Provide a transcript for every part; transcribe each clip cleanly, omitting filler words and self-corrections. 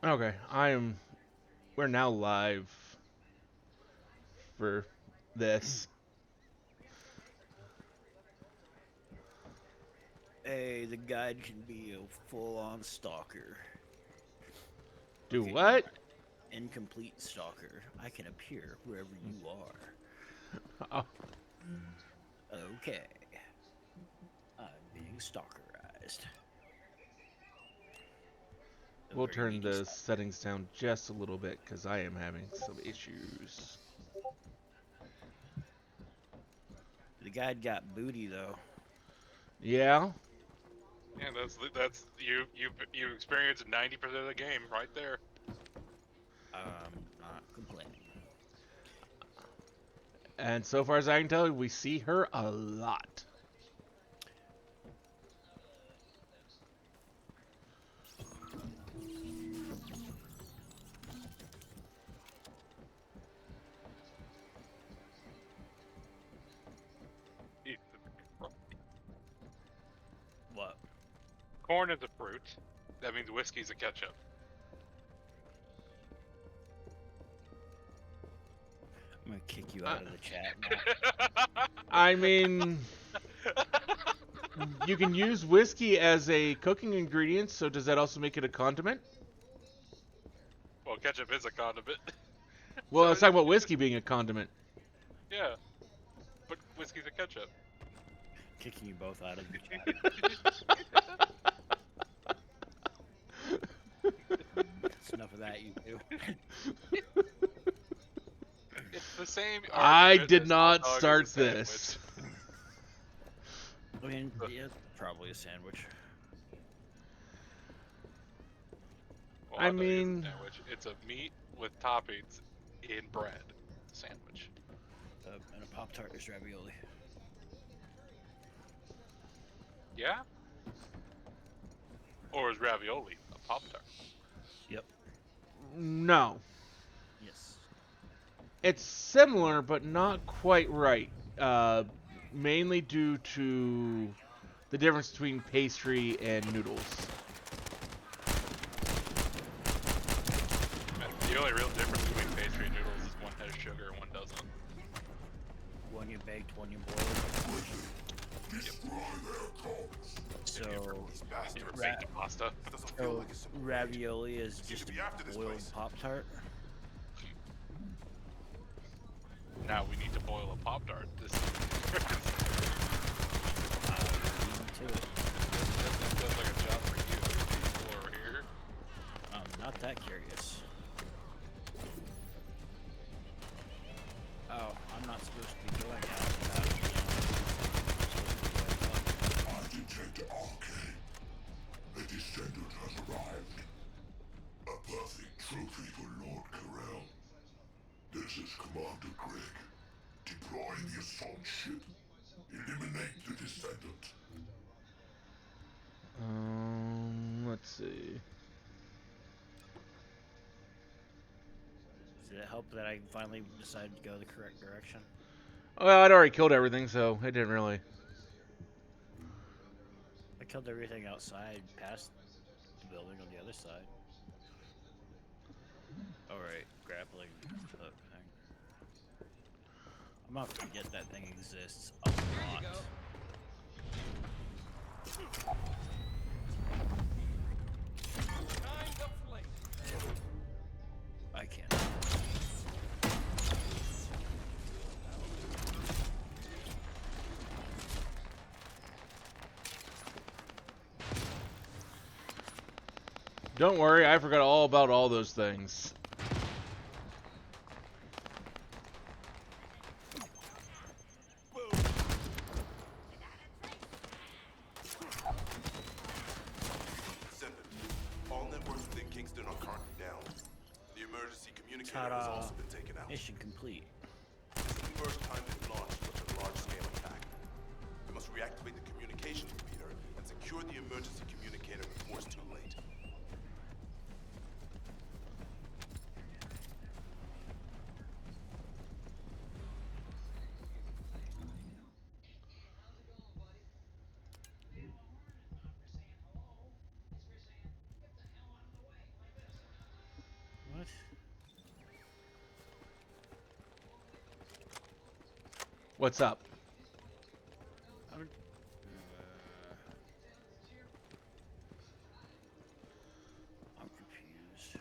Okay, we're now live for this. Hey, the guide can be a full-on stalker. Do Okay, what? incomplete stalker. I can appear wherever you are. Oh, Okay, I'm being stalkerized. A we'll very turn needy the stalker. settings down just a little bit because I am having some issues. The guide got booty though. Yeah, Yeah, that's you experienced 90% of the game right there. I'm not complaining. and so far as I can tell, we see her a lot. What? Corn is a fruit. That means whiskey's a ketchup. I'm gonna kick you I, out of the chat now. I mean, you can use whiskey as a cooking ingredient, so does that also make it a condiment? Well, ketchup is a condiment. Well, So let's talk about whiskey being a condiment. yeah, but whiskey's a ketchup. Kicking you both out of the chat. That's enough of that, you two. It's the same I argument did as hot not dog is a start sandwich. this. I mean, yeah, it's probably a sandwich. Well, I hot dog is a mean, sandwich. It's a meat with toppings in bread sandwich. And a Pop Tart is ravioli. Yeah, or is ravioli a pop tart? Yep. no. Yes. It's similar, but not quite right. Uh, Mainly due to the difference between pastry and noodles. The only real difference between pastry and noodles is one has sugar and one doesn't. One you baked, one you boiled. So, You ever ra- baked pasta? so ravioli is just a boiled Pop Tart. Now we need to boil a pop tart. This To it. sounds like a job for you. People over here. I'm not that curious. Oh, I'm not supposed to be going out without, I detect arcane. The descendant has arrived. A perfect trophy for Lord Carell. This is Commander Greg. Deploy the assault ship. Eliminate the descendant. Let's see. Does it help that I finally decided to go the correct direction? Well, I'd already killed everything, so it didn't really. I killed everything outside past the building on the other side. Alright, grappling hook thing. I'm not gonna forget that thing exists a lot. I can't. Don't worry, I forgot all about all those things. Descendant. All networks within Kingston are currently down. The emergency communicator has Ta-da. also been taken out. Mission complete. This is the first time they've launched such a large-scale attack. We must reactivate the communications repeater and secure the emergency communicator before it's too late. What? What's up? I'm, I'm confused.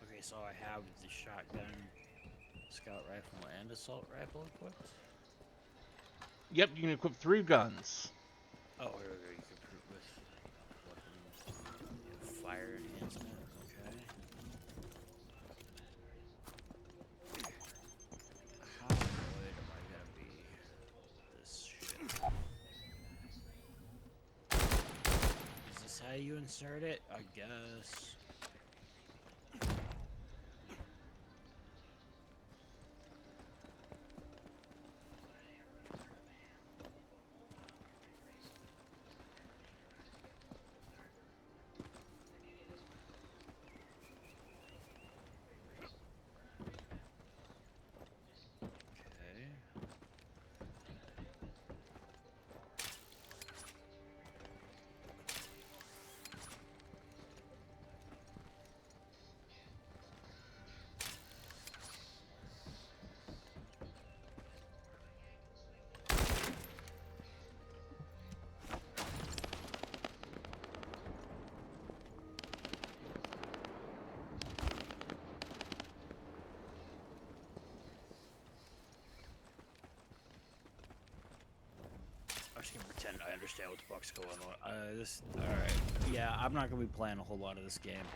Okay, so I have the shotgun, scout rifle, and assault rifle equipped. Yep, you can equip 3 guns. Oh, here we go. You can prove with weapons. You have fire enhancement. Okay. How good am I gonna be? This shit. Is this how you insert it? I guess. Okay. I'm just gonna pretend I understand what the fuck's going on. Alright. Yeah, I'm not gonna be playing a whole lot of this game.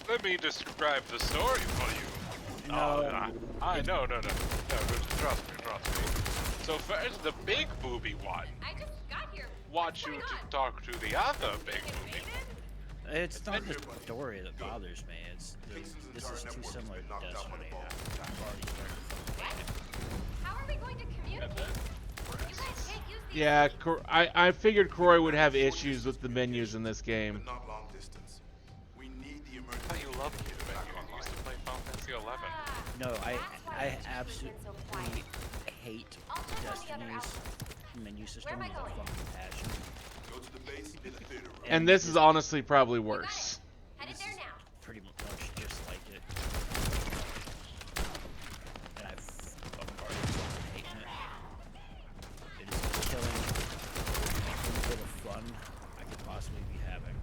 Let me describe the story for you. No. No, trust me. So first, the big booby one I just got here. wants you to talk to the other big booby. It's not the story that bothers me. This is too similar to Destiny. I've already started. How are we going to communicate? You guys can't use these. Yeah, I figured Croy would have issues with the menus in this game. But not long distance. We need the I thought you loved the menu. You used to play Final Fantasy 11. No, I absolutely hate Destiny's menu system with a fucking passion. Go to the base in the theater room. And this is honestly probably worse. Headed there now. Pretty much just like it. And I'm already fucking hating it. It is killing every bit of fun I could possibly be having.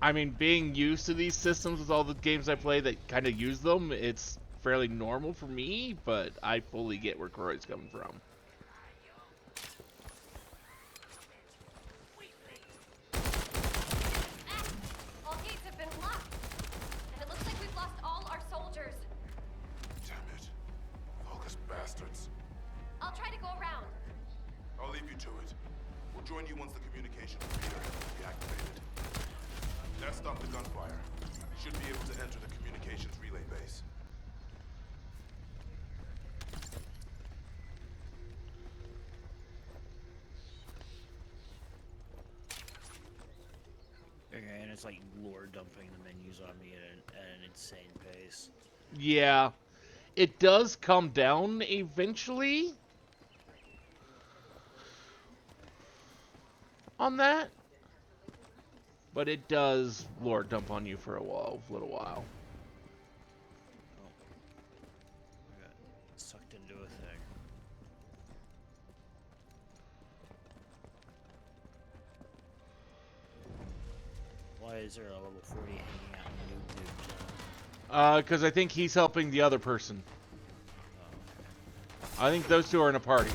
I mean, being used to these systems with all the games I play that kind of use them, it's fairly normal for me, but I fully get where Croy's coming from. All gates have been locked. And it looks like we've lost all our soldiers. Damn it. Focus bastards. I'll try to go around. I'll leave you to it. We'll join you once the communication reader has been activated. That stopped the gunfire. Should be able to enter the communications relay base. Okay, and it's like lore dumping the menus on me at an insane pace. Yeah, it does come down eventually on that, but it does lore dump on you for a little while. Oh. I got sucked into a thing. Why is there a level 40 hanging out in Noob Noob Zone? Because I think he's helping the other person. Oh, okay. I think those two are in a party.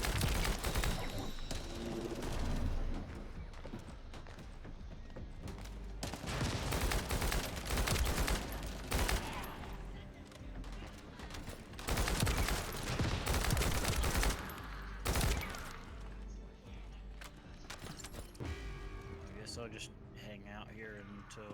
I guess I'll just hang out here until...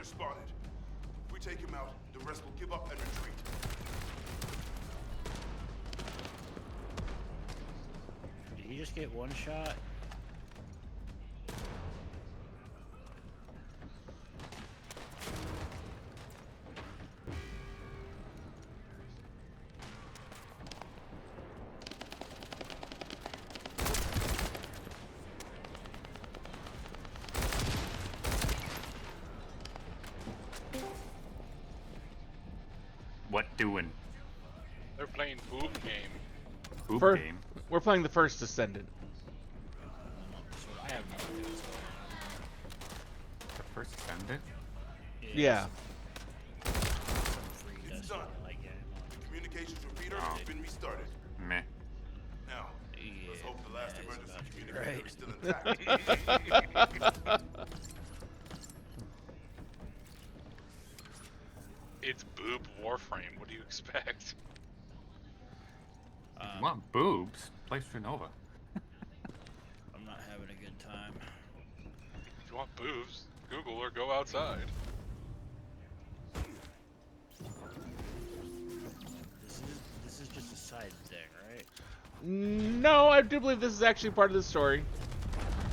Descender spotted. If we take him out, the rest will give up and retreat. Did he just get one shot? What doing? They're playing boob game. Boob For- game. We're playing the first Descendant. So I have no idea what's going The first Descendant? on. Yeah. Some free It's Destiny done. like game on. Communications repeater Oh. has been restarted. Meh. Now, let's Yeah, hope the last yeah, it's emergency about to be communicator right. is still intact. It's boob Warframe. What do you expect? If you want boobs? Play Supernova. I'm not having a good time. If you want boobs, Google or go outside. This is just a side thing, right? No, I do believe this is actually part of the story.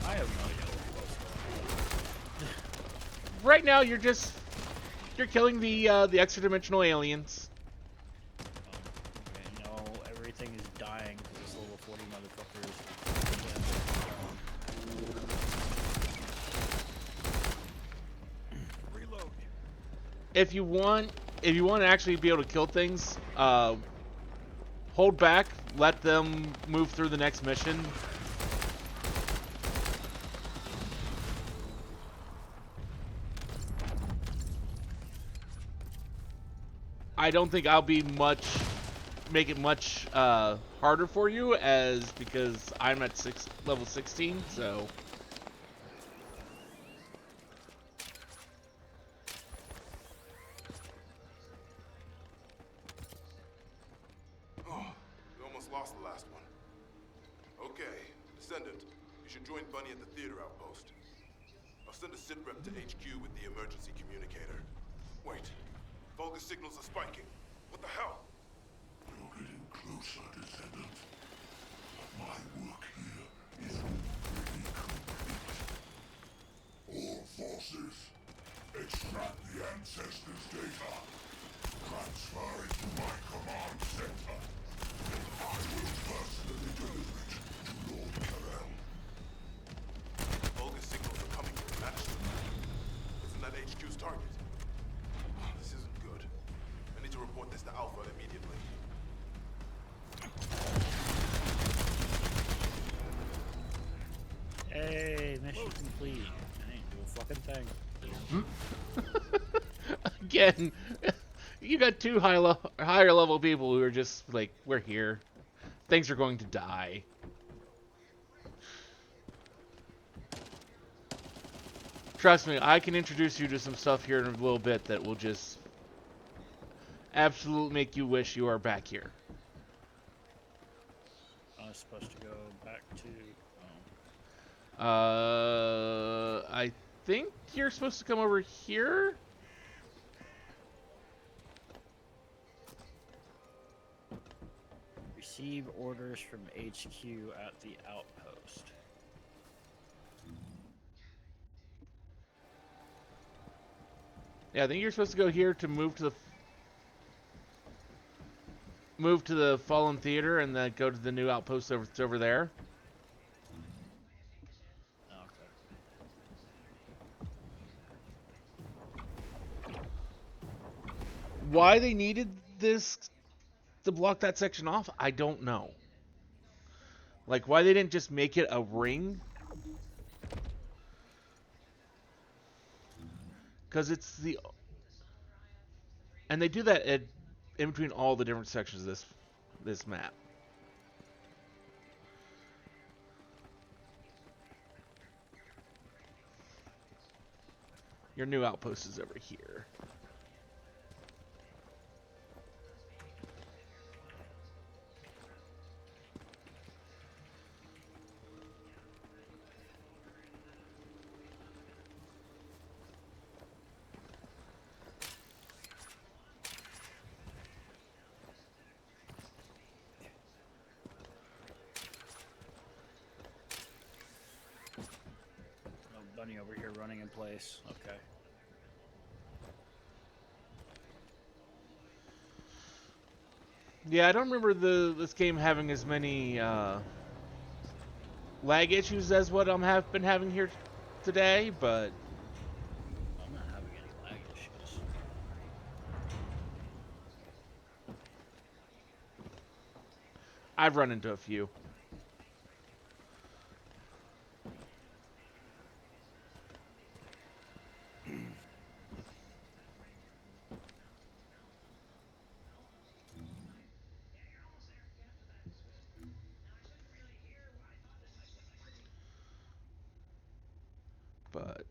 I have no idea what's going on. Right now, you're killing the extra-dimensional aliens. Okay, no, everything is dying because this level 40 motherfuckers. Reload. If you want to actually be able to kill things, hold back, let them move through the next mission. I don't think I'll be make it much harder for you because I'm at level 16, so. Oh, we almost lost the last one. Okay, Descendant, you should join Bunny at the theater outpost. I'll send a sitrep to HQ with the emergency communicator. Wait, Vulgus signals are spiking. What the hell? You're getting closer, Descendant. My work here is already complete. All forces, extract the ancestors' data. Transfer it to my command center. I will personally deliver it to Lord Carell. Vulgus signals are coming from Manchester. Isn't that HQ's target? This isn't good. I need to report this to Alpha immediately. Hey, mission complete. I ain't do a fucking thing. Again, you got two higher level people who are just like, we're here. Things are going to die. Trust me, I can introduce you to some stuff here in a little bit that will just absolutely make you wish you are back here. I was supposed to go back to. I think you're supposed to come over here. Receive orders from HQ at the outpost. Yeah, I think you're supposed to go here to move to the Fallen Theater and then go to the new outpost over there. Okay. Why they needed this to block that section off, I don't know. Like, why they didn't just make it a ring? Because it's the... And they do that in between all the different sections of this map. Your new outpost is over here. Bunny over here running in place. Okay. Yeah, I don't remember this game having as many lag issues as what have been having here today, but I'm not having any lag issues. I've run into a few. But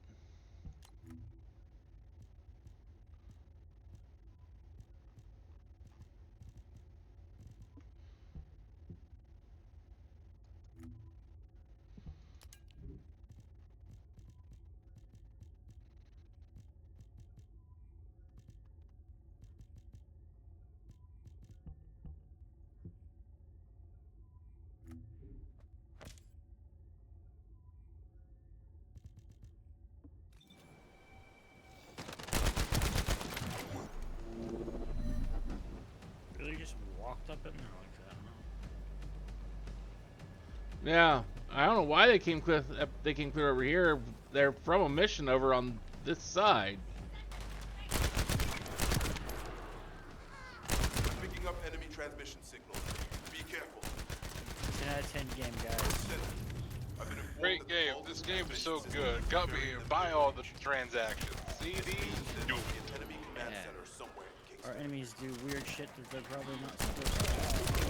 Really just walked up in there like that, huh? yeah, I don't know why they came clear. They came clear over here. They're from a mission over on this side. Picking up enemy transmission signals. Be careful. 10 out of 10 game, guys. Descendant, I've been informed Great that the game. bulk This of game is so transmission good. systems Got are me buried in the buy all the building. transactions. See these? Do There's it. an enemy command Yeah. center somewhere in Our Kingston. enemies do weird shit that they're probably not supposed to do.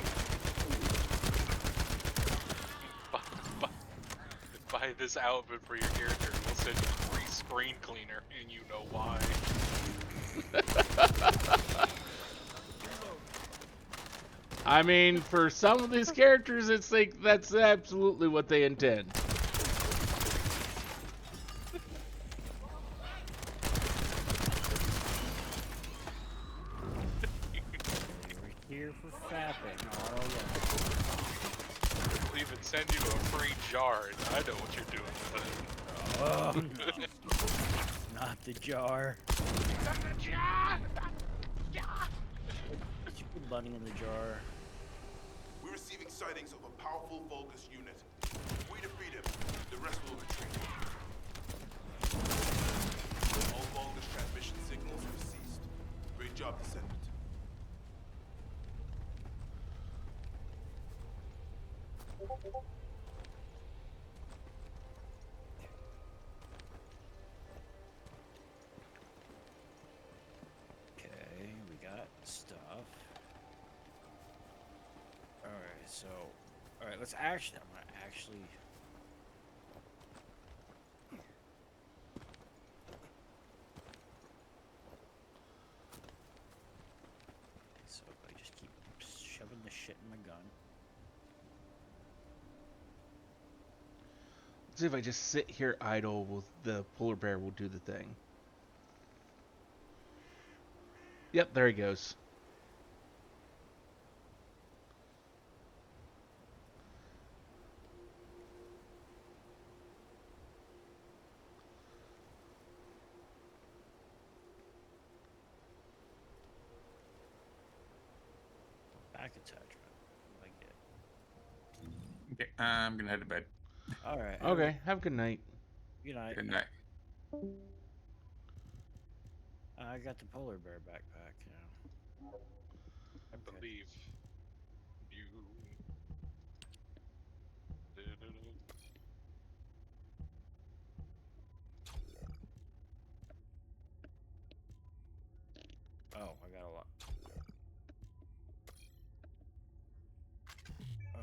Buy this outfit for your character. We'll send you free screen cleaner, and you know why. I mean, for some of these characters, it's like that's absolutely what they intend. We're here for fapping. Oh, We'll even send you a free jar, and I know what you're doing with it. yeah. Oh, no. Not the jar. Did you put Bunny in the jar? We're receiving sightings of a powerful Vulgus unit. If we defeat him, the rest will retreat. All Vulgus transmission signals have ceased. Great job, Descendant. Okay, we got stuff. Alright, so... Alright, let's actually... I'm gonna actually... So if I just keep shoving the shit in my gun. See if I just sit here idle, the polar bear will do the thing. Yep, there he goes. Back attachment. I like it. Okay, I'm gonna head to bed. Alright. Okay, have a good night. Good night. Good night. I got the polar bear backpack, you know. Okay. Believe you. Oh, I got a lot.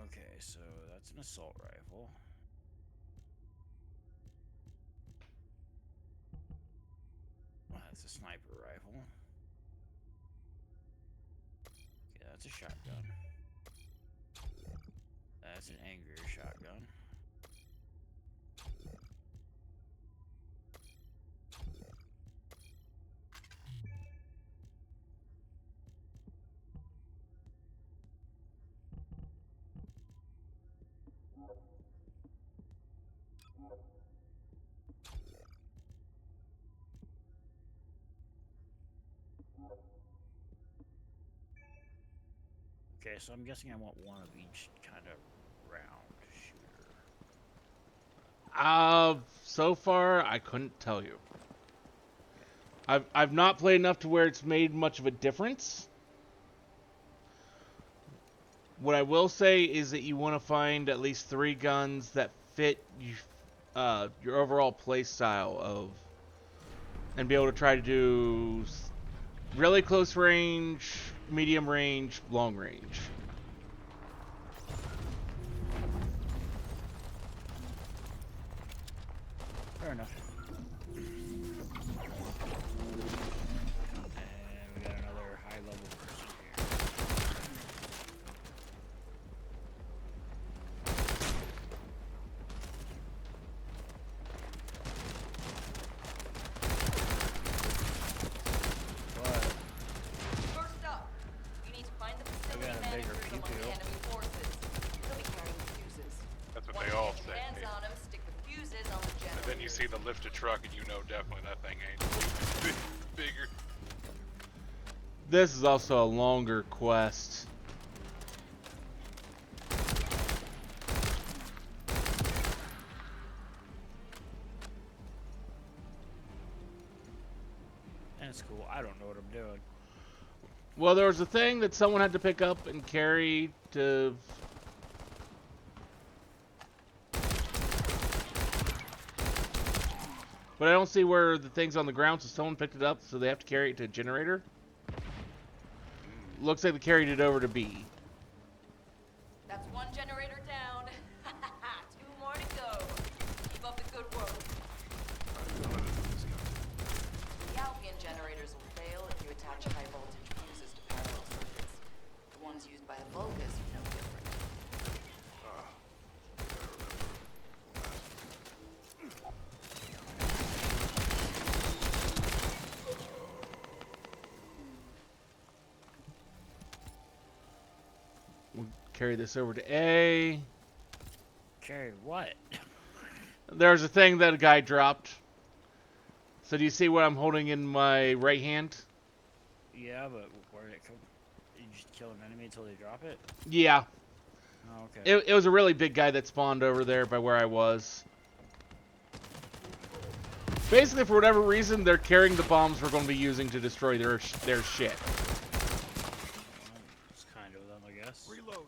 Okay, so that's an assault rifle. Oh, that's a sniper rifle. Okay, that's a shotgun. That's an angrier shotgun. Okay, so I'm guessing I want one of each kind of round shooter. So far I couldn't tell you. I've not played enough to where it's made much of a difference. What I will say is that you want to find at least 3 guns that fit your overall play style of, and be able to try to do really close range, medium range, long range. Fair enough. And we got another high level person here. What? First up, you need to find the facility got a bigger managers among pew-pew. the enemy forces. They'll be carrying fuses. That's what Once they you all get your say. hands on them, stick the fuses on the And generator. then you see the lifted truck, and you know definitely that thing ain't bigger. This is also a longer quest. That's cool. I don't know what I'm doing. Well, there was a thing that someone had to pick up and carry to... But I don't see where the thing's on the ground, so someone picked it up, so they have to carry it to a generator. Looks like they carried it over to B. That's one generator down. 2 more to go. Keep up the good work. The Albion generators will fail if you attach high voltage fuses to parallel circuits. The ones used by the Vulgus are no different. We'll carry this over to A. Carry what? There's a thing that a guy dropped. So do you see what I'm holding in my right hand? Yeah, but where did it come? You just kill an enemy until they drop it? Yeah. Oh, okay. It was a really big guy that spawned over there by where I was. Basically, for whatever reason, they're carrying the bombs we're going to be using to destroy their shit. It's kind of them, I guess. Reload.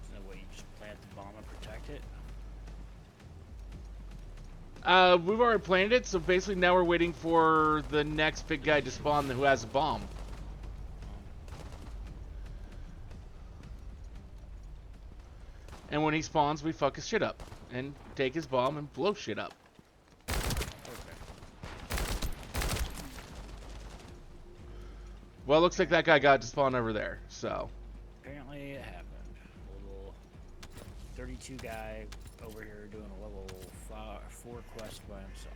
Isn't that what you just plant the bomb and protect it? We've already planted it, so basically now we're waiting for the next big guy to spawn who has a bomb. And when he spawns, we fuck his shit up. And take his bomb and blow shit up. Okay. Well, looks like that guy got to spawn over there, so. Apparently it happened. A little 32 guy over here doing a level 4 quest by himself.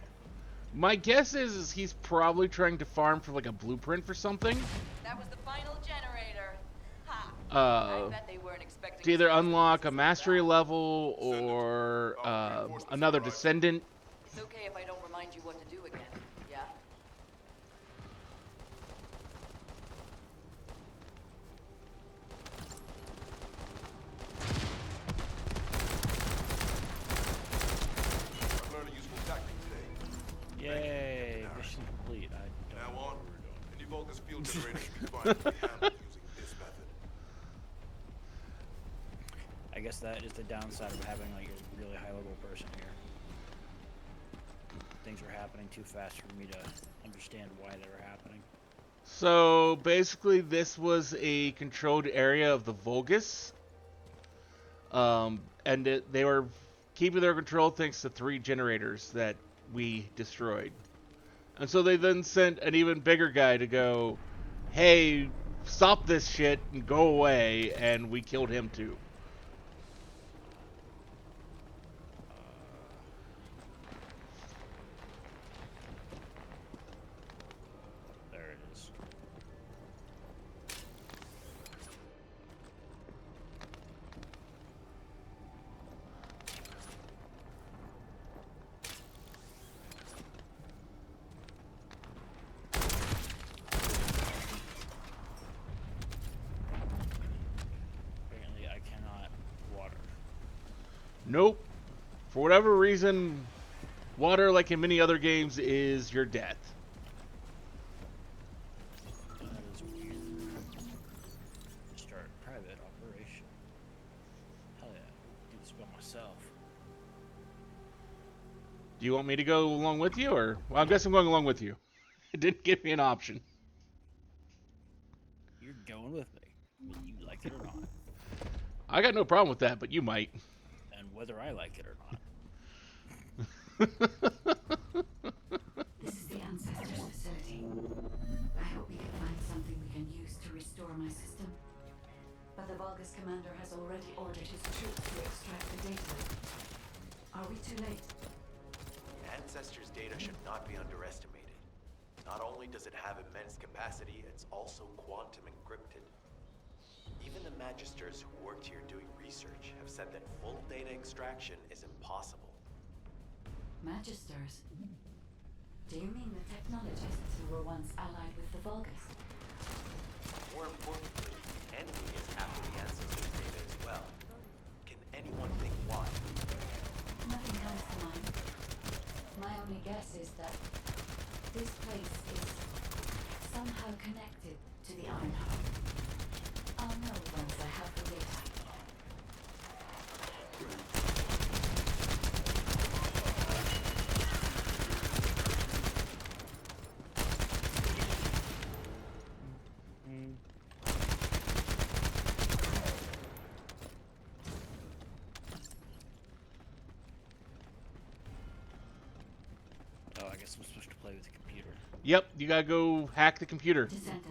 My guess is he's probably trying to farm for like a blueprint for something. That was the final generator. Ha! I bet they weren't expecting To either us to unlock a do mastery that. level or another descendant. It's okay if I don't remind you what to do again, yeah? I've learned a useful tactic today. Yay! Mission complete. I don't Now know on, what we're doing. any Vulgus field generator should be fine to be handled using this method. I guess that is the downside of having like a really high level person here. Things are happening too fast for me to understand why they were happening. So basically, this was a controlled area of the Vulgus. And they were keeping their control thanks to 3 generators that we destroyed. And so they then sent an even bigger guy to go, hey, stop this shit and go away, and we killed him too. There it is. Nope. For whatever reason, water, like in many other games, is your death. That is weird. Start private operation. Hell yeah. Do this by myself. Do you want me to go along with you, or? Well, I guess I'm going along with you. It didn't give me an option. You're going with me, whether you like it or not. I got no problem with that, but you might. And whether I like it or not. This is the Ancestors facility. I hope we can find something we can use to restore my system. But the Vulgus commander has already ordered his troops to extract the data. Are we too late? Ancestors' data should not be underestimated. Not only does it have immense capacity, it's also quantum encrypted. Even the Magisters who worked here doing research have said that full data extraction is impossible. Magisters? Do you mean the technologists who were once allied with the Vulgus? More importantly, the enemy is after the Ancestors' data as well. Can anyone think why? Nothing comes to mind. My only guess is that this place is somehow connected to the Ironheart. I'll know once I have the data. Oh, I guess I'm supposed to play with the computer. Yep, you gotta go hack the computer. Descendant.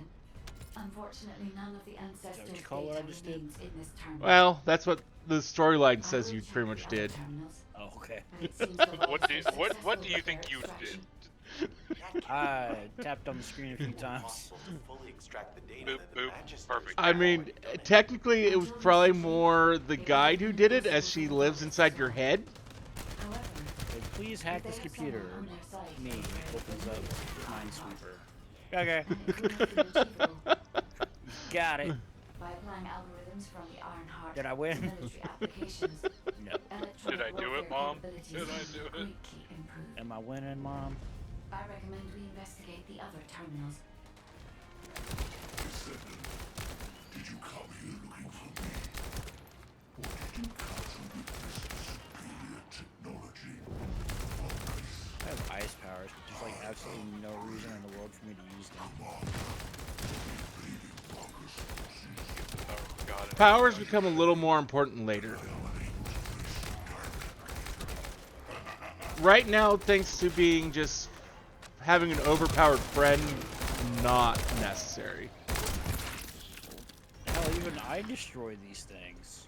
Unfortunately, none of the ancestors' what you call what I data just did? remains in this terminal. Well, that's what the storyline I says will you check pretty much the other did. terminals, Oh, okay. but it seems the What do you, Vulgus were what do you successful think with you their did? extraction. I tapped on the screen a few times. Impossible to fully extract the data Boop, that the boop. Magisters Perfect. I mean, have done it. technically, it was probably more the guide who did it, as she lives inside your head. However, Hey, please hack if they this have computer. someone on their side, Me they're opens very up powerful. Minesweeper. Okay. And it could have been achievable Got it. by applying algorithms from the Ironheart Did I to win? military applications. No. Electronic Did I do it, warfare Mom? capabilities Did I can do it? greatly improve. Am I winning, Mom? I recommend we investigate the other terminals. Descendant, did you come here looking for me? Or did you come to witness superior technology? Vulgus, I have ice powers, but there's like absolutely no reason in the world for me to use them. invading Vulgus forces. Oh, God. Powers become a little more important later. Right now, thanks to being just having an overpowered friend, not necessary. Hell, even I destroy these things.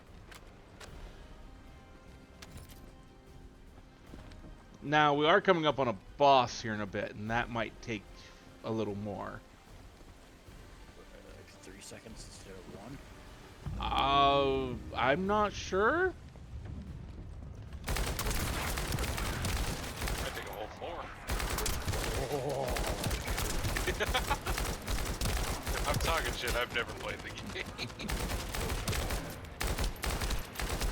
Now, we are coming up on a boss here in a bit, and that might take a little more. Like 3 seconds instead of 1. I'm not sure. I think a whole floor. I'm talking shit. I've never played the game.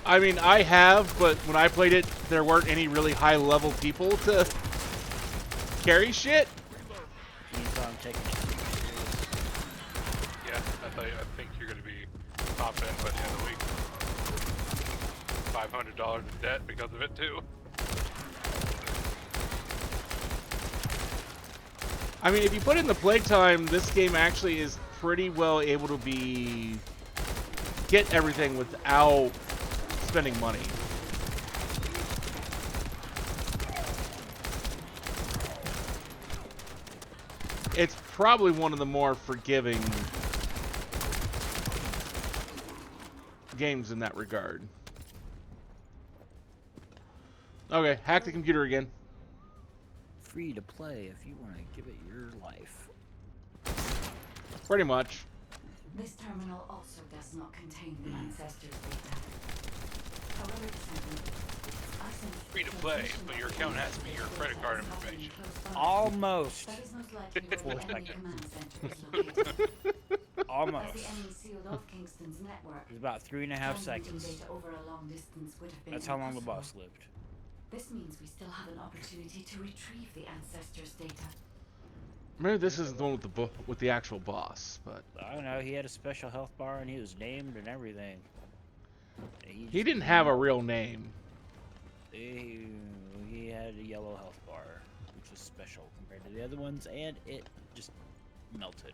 I mean, I have, but when I played it, there weren't any really high-level people to carry shit. He's taking it serious. Yeah, I think you're gonna be top end by the end of the week. $500 in debt because of it too. I mean, if you put in the playtime, this game actually is pretty well able to get everything without spending money. It's probably one of the more forgiving games in that regard. Okay, hack the computer again. Free to play if you want to give it your life. Pretty much. This terminal also does not contain the ancestors' data. However, I sent Free to play, but your account has to be your credit card information. Almost. That is most likely where the Full enemy spectrum. command center is located. Almost. As the enemy sealed off Kingston's network, It was about 3.5 transmitting seconds. data over a long distance would have been That's how long the impossible. boss lived. This means we still have an opportunity to retrieve the ancestors' data. Maybe this isn't the one with the actual boss, but I don't know. He had a special health bar and he was named and everything. he just didn't have a real name. He had a yellow health bar, which was special compared to the other ones, and it just melted.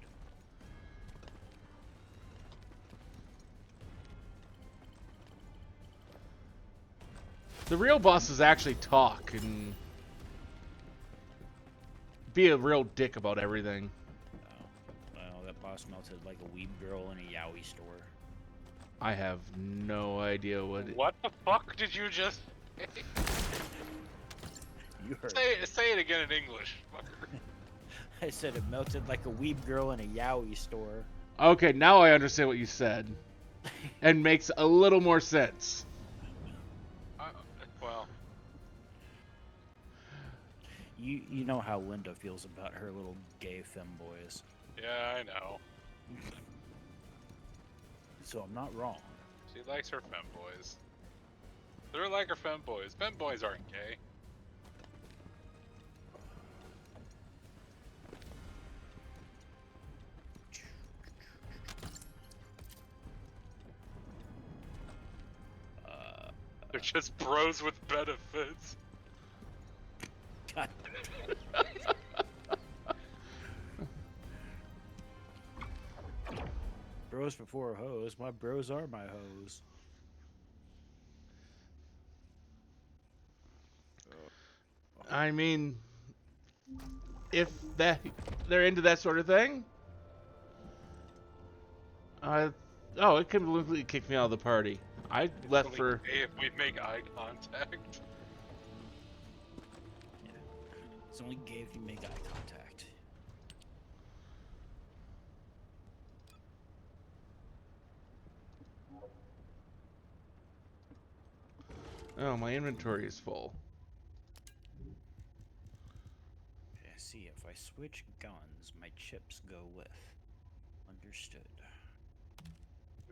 The real bosses actually talk and be a real dick about everything. Oh, well, that boss melted like a weeb girl in a yaoi store. I have no idea what. What the fuck did you just You heard. say it again in English, fucker. I said it melted like a weeb girl in a yaoi store. Okay, now I understand what you said, and makes a little more sense. Well, You know how Linda feels about her little gay femboys. yeah, I know. So I'm not wrong. She likes her femboys. They're like her femboys. Femboys aren't gay. They're just bros with benefits. God. Bros before hoes. My bros are my hoes. I mean, if they're into that sort of thing, it completely kicked me out of the party. I left Only for. gay if we make eye contact. It's only gay if you make eye contact. Oh, my inventory is full. Yeah, see, if I switch guns, my chips go with. Understood.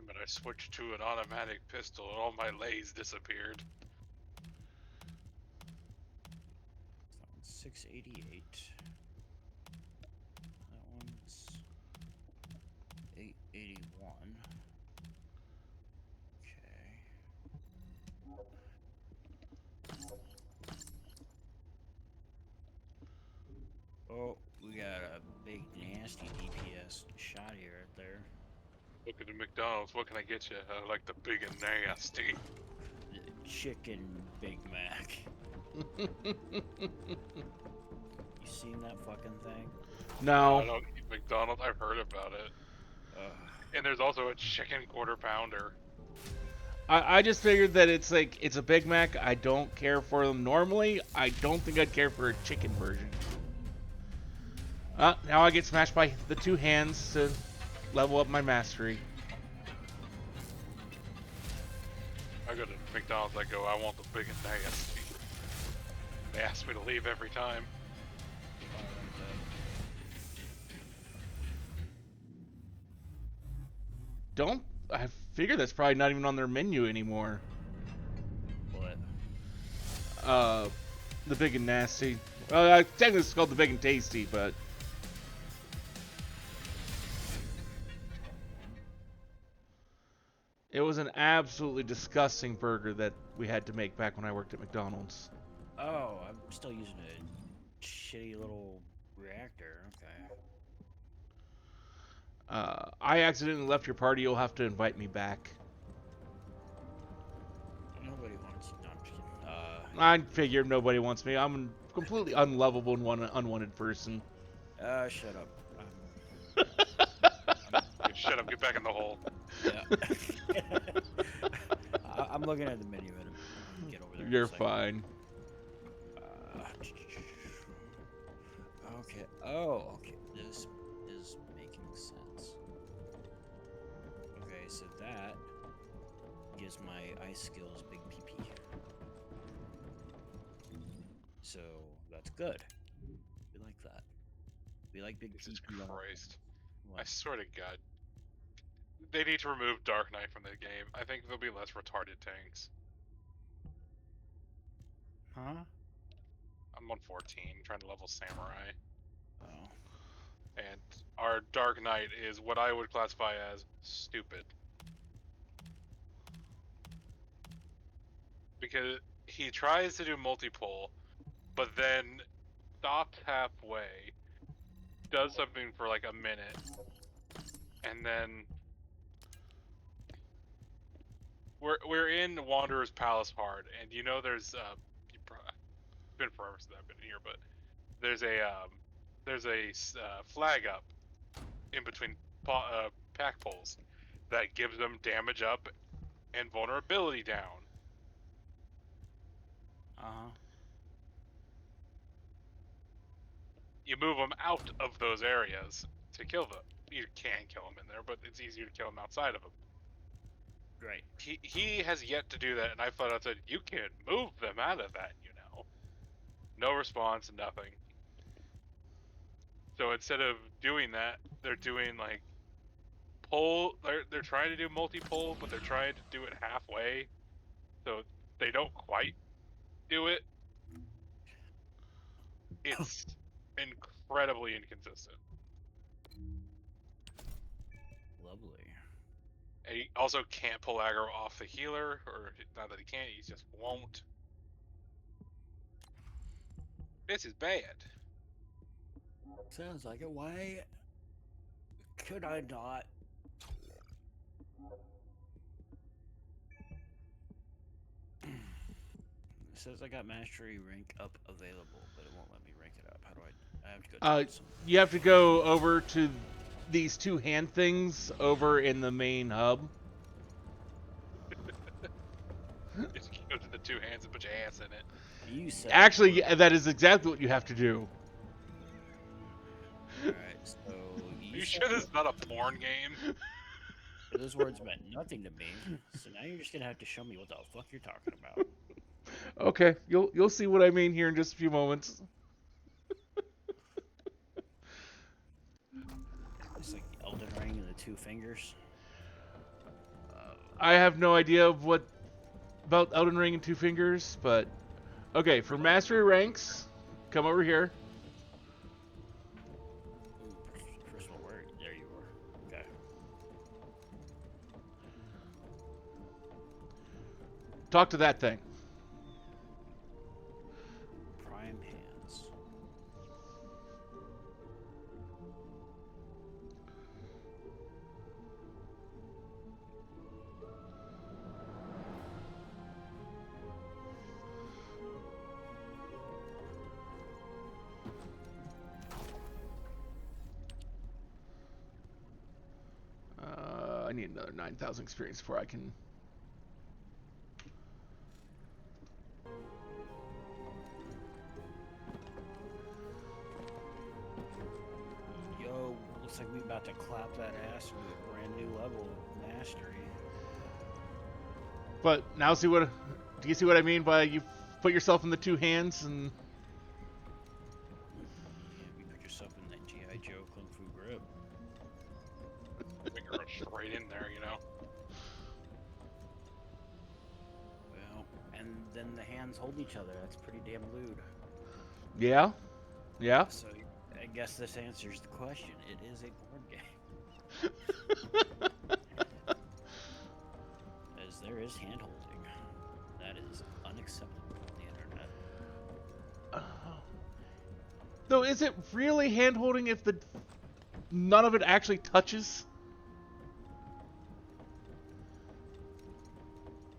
But I switched to an automatic pistol and all my lays disappeared. That one's 688. That one's 881. Okay. Oh, we got a big nasty DPS shotty right there. Look at the McDonald's. What can I get you? I like the big and nasty. The chicken Big Mac. You seen that fucking thing? I No, don't eat McDonald's. I've heard about it. And there's also a chicken quarter pounder. I just figured that it's a Big Mac. I don't care for them normally. I don't think I'd care for a chicken version. Now I get smashed by the two hands to level up my mastery. I go to McDonald's. I go, I want the big and nasty. They ask me to leave every time. I figure that's probably not even on their menu anymore. What? The Big and Nasty. Technically it's called the Big and Tasty, but it was an absolutely disgusting burger that we had to make back when I worked at McDonald's. Oh, I'm still using a shitty little reactor. Okay. I accidentally left your party. You'll have to invite me back. Nobody wants. No, I'm just kidding. I figured nobody wants me. I'm a completely unlovable and unwanted person. Shut up. Shut up, get back in the hole. Yeah. I'm looking at the menu and get over there. in a You're second. fine. Okay. Oh, okay. This is making sense. Okay, so that gives my ice skills big PP. So that's good. We like that. We like big Jesus PP. Christ. I What? swear to God. They need to remove Dark Knight from the game. I think there'll be less retarded tanks. Huh? I'm on 14, trying to level Samurai. Oh. And our Dark Knight is what I would classify as stupid. Because he tries to do multi-pull, but then stops halfway, does something for like a minute, and then we're in Wanderer's Palace hard, and you know there's it's been forever since I've been here, but there's a flag up in between pack poles that gives them damage up and vulnerability down. Uh-huh. You move them out of those areas to kill them. You can kill them in there, but it's easier to kill them outside of them. Right. He has yet to do that, and I flat out said, you can move them out of that, you know. No response, nothing. So instead of doing that, they're doing like pull. They're trying to do multi-pull, but they're trying to do it halfway, so they don't quite do it. It's incredibly inconsistent. Lovely. And he also can't pull aggro off the healer, or not that he can't, he just won't. This is bad. Sounds like it. Why could I not? It says I got mastery rank up available, but it won't let me rank it up. How do I have to go to some. You have to go over to these two hand things over in the main hub. Just go to the two hands and put your ass in it. You said Actually, that is exactly what you have to do. Alright, so You sure this is not a porn game? those words meant nothing to me. So now you're just gonna have to show me what the fuck you're talking about. Okay, you'll see what I mean here in just a few moments. It's like the Elden Ring and the two fingers. I have no idea of what about Elden Ring and Two Fingers, but okay, for mastery ranks, come over here. Ooh, first of all, where? There you are. Okay. Talk to that thing. Prime hands. I need another 9,000 experience before I can. Yo, looks like we about to clap that ass with a brand new level of mastery. But now see what? Do you see what I mean by you put yourself in the two hands and? Yeah, you put yourself in that G.I. Joe Kung Fu grip. Finger straight in there, you know. Well, and then the hands hold each other. That's pretty damn lewd. Yeah, yeah. So I guess this answers the question. It is a board game. As there is hand holding. That is unacceptable on the internet. Though, is it really hand holding if none of it actually touches?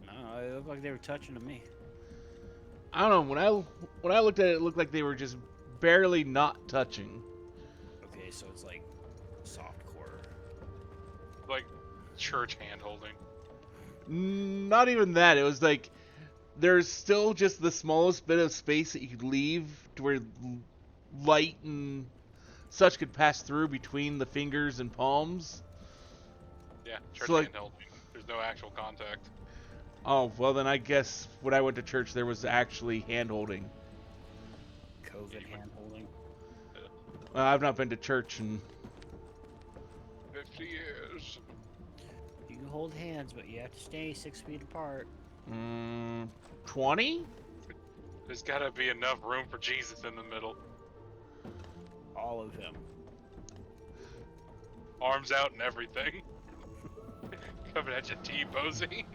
No, it looked like they were touching to me. I don't know. When I looked at it, it looked like they were just barely not touching. Okay, so it's like softcore. Like church hand holding. Not even that. It was like there's still just the smallest bit of space that you could leave to where light and such could pass through between the fingers and palms. Yeah, church So, like- hand holding. There's no actual contact. Oh, well then I guess when I went to church there was actually hand holding. COVID hand holding. I've not been to church in 50 years. You hold hands, but you have to stay 6 feet apart. 20? There's gotta be enough room for Jesus in the middle. All of him. Arms out and everything. Coming at you T-posing.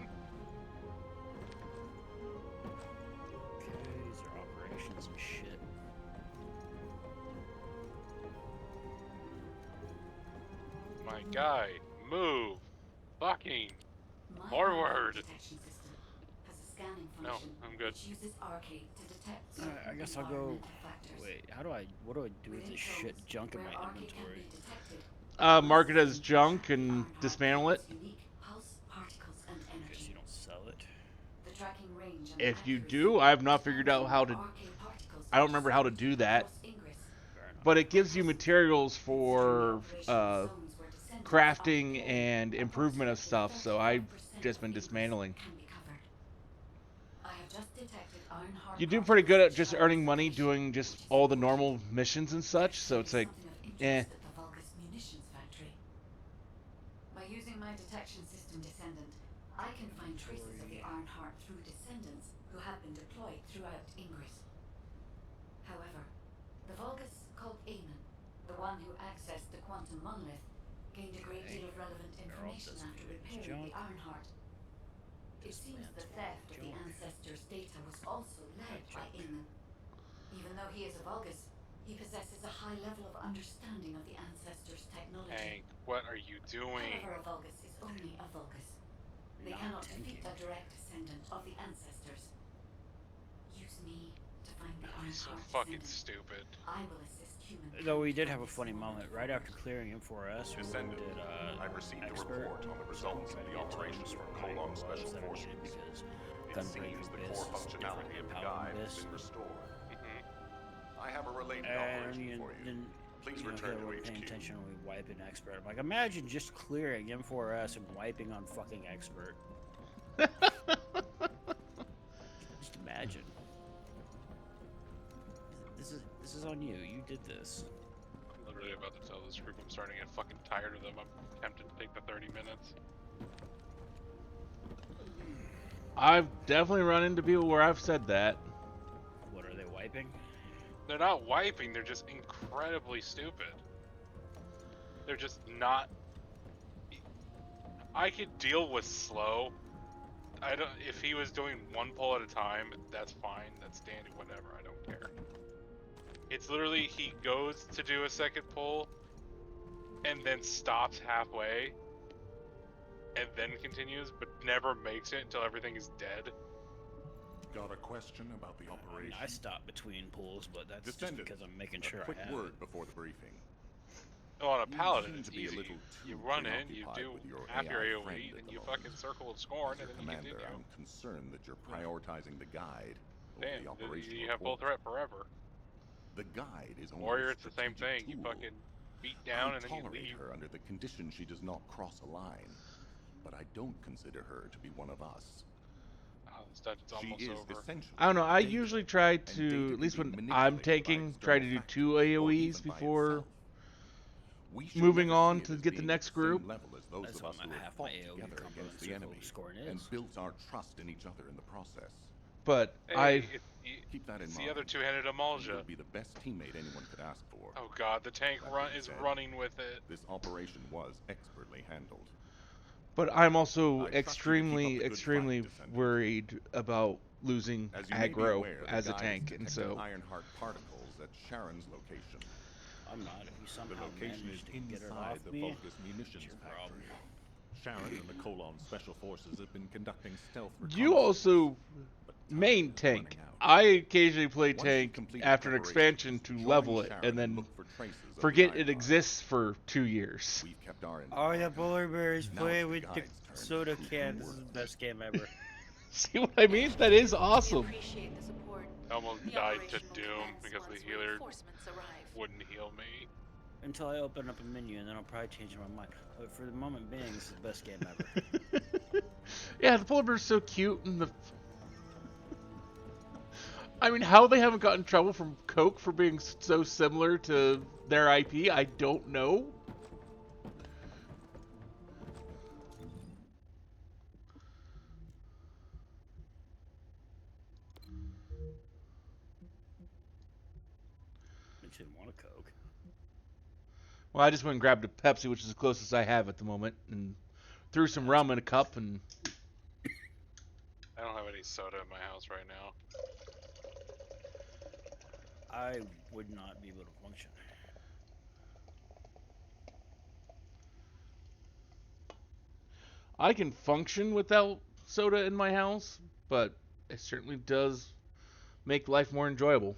Okay, these are operations and shit. My guy, move. Fucking. My Forward. detection system has a scanning No, function I'm good. which uses arcade to detect certain I guess I'll go. environmental factors. Wait, what do I do with Within this zones shit junk in where my arcade can inventory? be detected, Mark it my as system junk can and track the dismantle it. Ironheart's unique pulse, particles, and I guess energy. you don't sell it. The tracking range and If you accuracy do, I have not figured depends out on how where to. arcade particles I don't are remember how to distributed do that. across Ingress. Fair enough. But it gives you By materials considering the for operational zones where descendants crafting occupy, and improvement of stuff. So I've 35% just of been Ingress dismantling. can be covered. I have just detected Ironheart You do pretty good at particles just at earning money location, doing just which is all the important. normal missions and such. So it's like, Something of eh. interest at the Vulgus munitions factory. By using my detection system descendant, I can find traces of the Ironheart through descendants who have been deployed throughout Ingress. However, the Vulgus called Eamon, the one who accessed the quantum monolith, gained a great deal of relevant information after repairing the Ironheart. It seems the theft of the ancestors' data was also led by Eamon. Even though he is a Vulgus, he possesses a high level of understanding of the ancestors' technology. Hank, what are you doing? However, a Vulgus is only a Vulgus. They cannot defeat a direct descendant of the ancestors. Use me to find the He's so Ironheart fucking descendant. stupid. I will assist humans. Though we did have a funny moment right after clearing M4S. We Descendant, did I've received a expert, report on the so I'm results of trying to the get operations totems for my Colon gloves Special that I Forces. needed because It Gunbreaker seems the Abyss core is functionality of different the than Paladin guide has Abyss. been restored. Mm-hmm. I have a related And operation for you. then Please you know, return here to we're paying HQ. attention when we wipe an expert. I'm like, imagine just clearing M4S and wiping on fucking expert. Just imagine. This is on you. You did this. I'm literally about to tell this group I'm starting to get fucking tired of them. I'm tempted to take the 30 minutes. I've definitely run into people where I've said that. What are they wiping? They're not wiping, they're just incredibly stupid. They're just not... I could deal with slow. I don't. If he was doing one pull at a time, that's fine. That's standing, whatever. I don't care. It's literally he goes to do a second pull, and then stops halfway, and then continues, but never makes it until everything is dead. Got a question about the I mean, operation? I stop between pulls, but that's just Descendant, because I'm making a sure quick I have word it. before the briefing. Oh, on a You paladin, seem it's to be a easy. little You too run in, you preoccupied do with your half your AI AoE, friend and at the you moment. fucking circle of scorn, As and your then you commander, continue. I'm concerned that you're prioritizing the guide over Damn, the operation you have full report. threat forever. The guide is only Warrior, a it's the same strategic thing. You tool. fucking beat down, I and then you tolerate leave. her under the condition she does not cross a line, but I don't consider her to be one of us. Oh, this dungeon's She almost is over. essentially I don't know. I data, usually try and data to, can at least be when I'm manipulated by taking, try to external do 2 factors, or AoEs even by before itself. We should moving never on see it to as get the being next at the same group. level as those That's of why us I'm who at have half my fought AoE together combo against and the circle enemy of scorn and is. built our trust in each other in the process. But Hey, Keep that in it's mind. the other two-handed You Amalja. will be the best teammate anyone could ask for. Oh god, the tank That run being is said, running with it. This operation was expertly handled. I'm also I trust you to keep up extremely, the good extremely fight, Descendant. worried about losing As you may be aggro aware, the as a guide tank, has and detected so Ironheart particles at Sharon's location. I'm not. If you The somehow location is manage to get it inside off the me, Vulgus it's munitions your factory. problem. Sharon and the Colon Special Forces have been conducting stealth you reconnaissance, also but time main is tank. running out. I occasionally play Once you tank complete after an preparations, expansion to join level it, Sharon and then look for traces of the forget it Ironheart. exists for 2 years. We've kept our end of Oh the yeah, bargain. polar bears Now play it's the with the guide's turn. soda Prove can. them This is the worthless. best game ever. See what I mean? That is We awesome. appreciate the support. I almost The died to operation will Doom commence because the once healer reinforcements arrive. wouldn't heal me. Until I open up a menu, and then I'll probably change my mind. But for the moment being, this is the best game ever. Yeah, the polar bear's so cute, and I mean, how they haven't gotten in trouble from Coke for being so similar to their IP, I don't know. didn't want a Coke. Well, I just went and grabbed a Pepsi, which is the closest I have at the moment, and threw some rum in a cup, and I don't have any soda in my house right now. I would not be able to function. I can function without soda in my house, but it certainly does make life more enjoyable.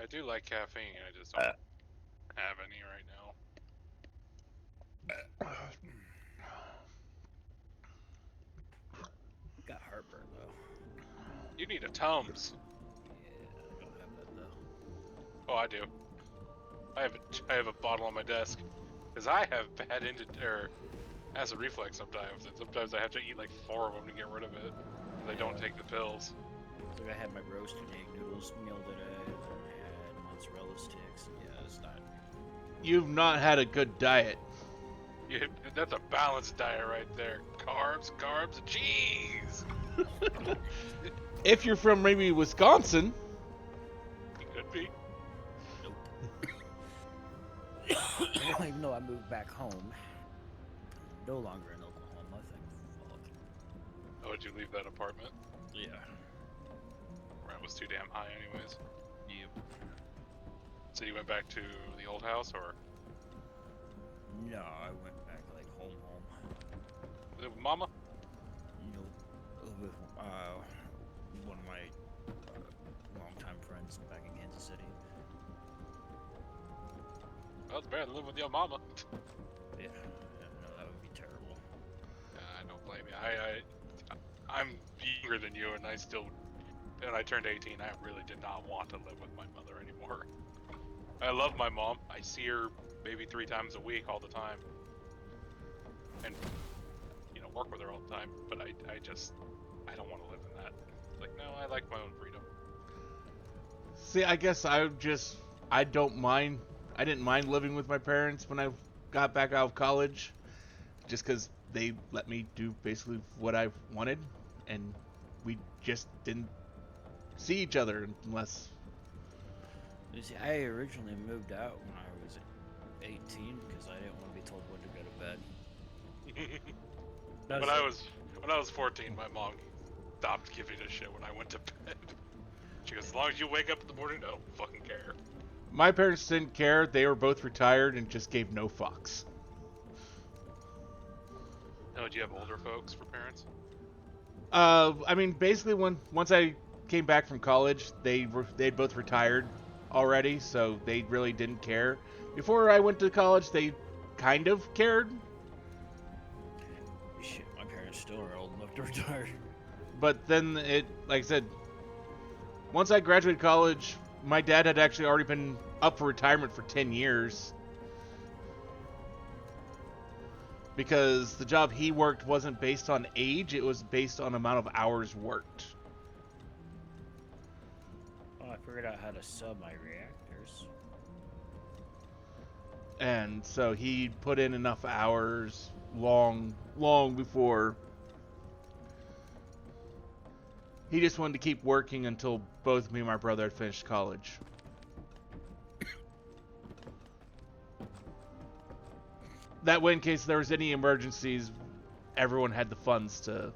I do like caffeine. I just don't have any right now. Got heartburn though. You need a Tums. Yeah, I don't have that though. Oh, I do. I have a bottle on my desk because I have bad acid reflux sometimes, and sometimes I have to eat like 4 of them to get rid of it. Because I don't take the pills. Like I had my roasted egg noodles meal today, and I had mozzarella sticks. Yeah, it's not. You've not had a good diet. That's a balanced diet right there. Carbs, and cheese. If you're from maybe Wisconsin, It could be. Nope. Even though I moved back home, I'm no longer in Oklahoma. Thank fuck. Oh, did you leave that apartment? Yeah. Rent was too damn high, anyways. Yep. So you went back to the old house, or No, I went back like home. live with Mama? Nope. With one of my longtime friends back in Kansas City. Well, it's better than living with your mama. Yeah, no, that would be terrible. I don't blame you. I'm younger than you, and when I turned 18, I really did not want to live with my mother anymore. I love my mom. I see her maybe 3 times a week all the time. And, work with her all the time. But I don't want to live in that. Like, no, I like my own freedom. see, I guess I don't mind. I didn't mind living with my parents when I got back out of college, just because they let me do basically what I wanted, and we just didn't see each other unless. You see, I originally moved out when I was 18 because I didn't want to be told when to go to bed. When I was 14, my mom stopped giving a shit when I went to bed. She goes, as long as you wake up in the morning, I don't fucking care. My parents didn't care. They were both retired and just gave no fucks. Oh, do you have older folks for parents? I mean, basically, once I came back from college, they'd both retired already, so they really didn't care. Before I went to college, they kind of cared, Shit, my parents still are old enough to retire. but then like I said, once I graduated college, my dad had actually already been up for retirement for 10 years. Because the job he worked wasn't based on age, it was based on amount of hours worked. Oh, I figured out how to sub my reactors. And so he put in enough hours long before. He just wanted to keep working until both me and my brother had finished college. That way, in case there was any emergencies, everyone had the funds to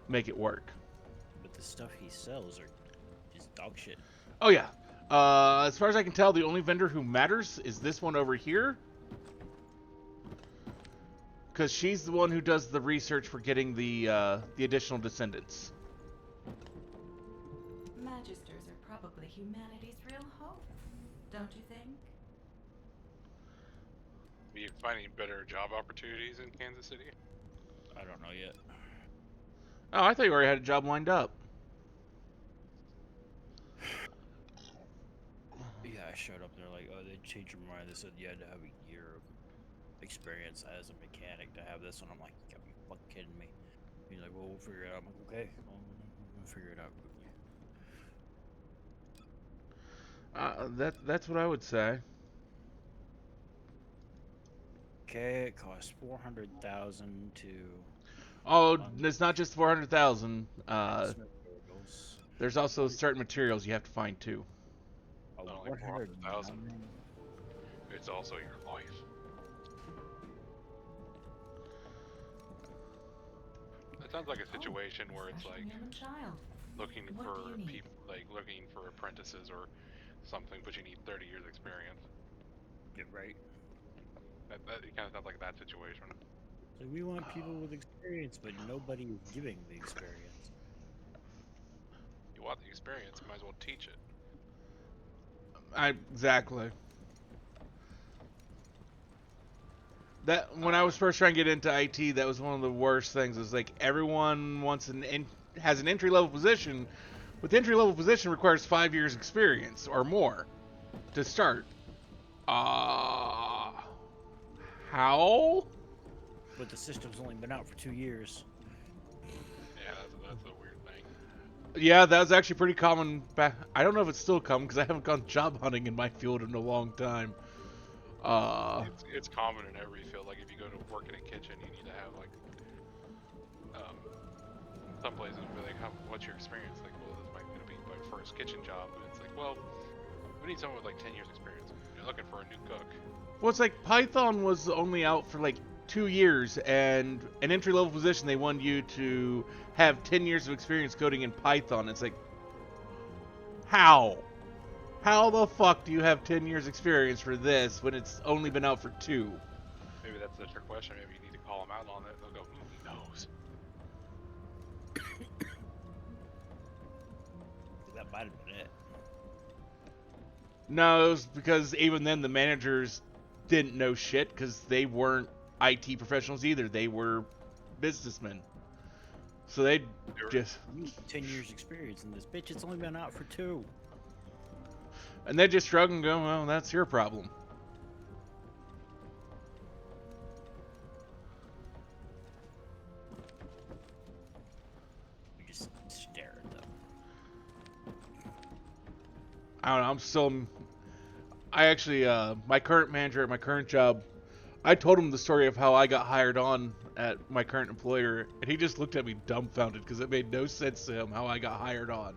make it work. But the stuff he sells are just dog shit. Oh yeah. As far as I can tell, the only vendor who matters is this one over here. Because she's the one who does the research for getting the additional descendants. Magisters are probably humanity's real hope, don't you think? Are you finding better job opportunities in Kansas City? I don't know yet. Oh, I thought you already had a job lined up. Yeah, I showed up. They're like, oh, they changed your mind. They said you had to have a year of experience as a mechanic to have this. And I'm like, you gotta be fucking kidding me. He's like, well, we'll figure it out. I'm like, okay, we'll figure it out quickly. That's what I would say. Okay, it costs 400,000 to. Oh, it's not just 400,000. Smith Vehicles. There's also certain materials you have to find too. Oh, Not only 400,000. It's also your life. That sounds like a situation where it's like Young child. looking What for do you need? people, like looking for apprentices or something, but you need 30 years experience. Get right. That it kind of sounds like that situation. So we want people with experience, but nobody is giving the experience. You want the experience, might as well teach it. Exactly. That when I was first trying to get into IT, that was one of the worst things. Is like everyone wants has an entry level position, but the entry level position requires 5 years experience or more to start. How? But the system's only been out for 2 years. Yeah, that's a weird thing. Yeah, that was actually pretty common back. I don't know if it's still common because I haven't gone job hunting in my field in a long time. It's common in every field. Like if you go to work in a kitchen, you need to have like some places will be like, what's your experience? Like, well, this might be my first kitchen job, but it's like, well, we need someone with like 10 years experience. You're looking for a new cook. Well, it's like Python was only out for like 2 years, and an entry level position they wanted you to have 10 years of experience coding in Python. It's like, how? How the fuck do you have 10 years experience for this when it's only been out for 2? Maybe that's the trick question. Maybe you need to call them out on it. They'll go, he knows. That might have been it. No, it was because even then the managers didn't know shit because they weren't IT professionals either. They were businessmen. So they just... You need 10 years experience in this. Bitch, it's only been out for 2. And they just shrug and go, well, that's your problem. You just stare at them. I don't know, I'm still... I actually, my current manager at my current job, I told him the story of how I got hired on at my current employer, and he just looked at me dumbfounded because it made no sense to him how I got hired on.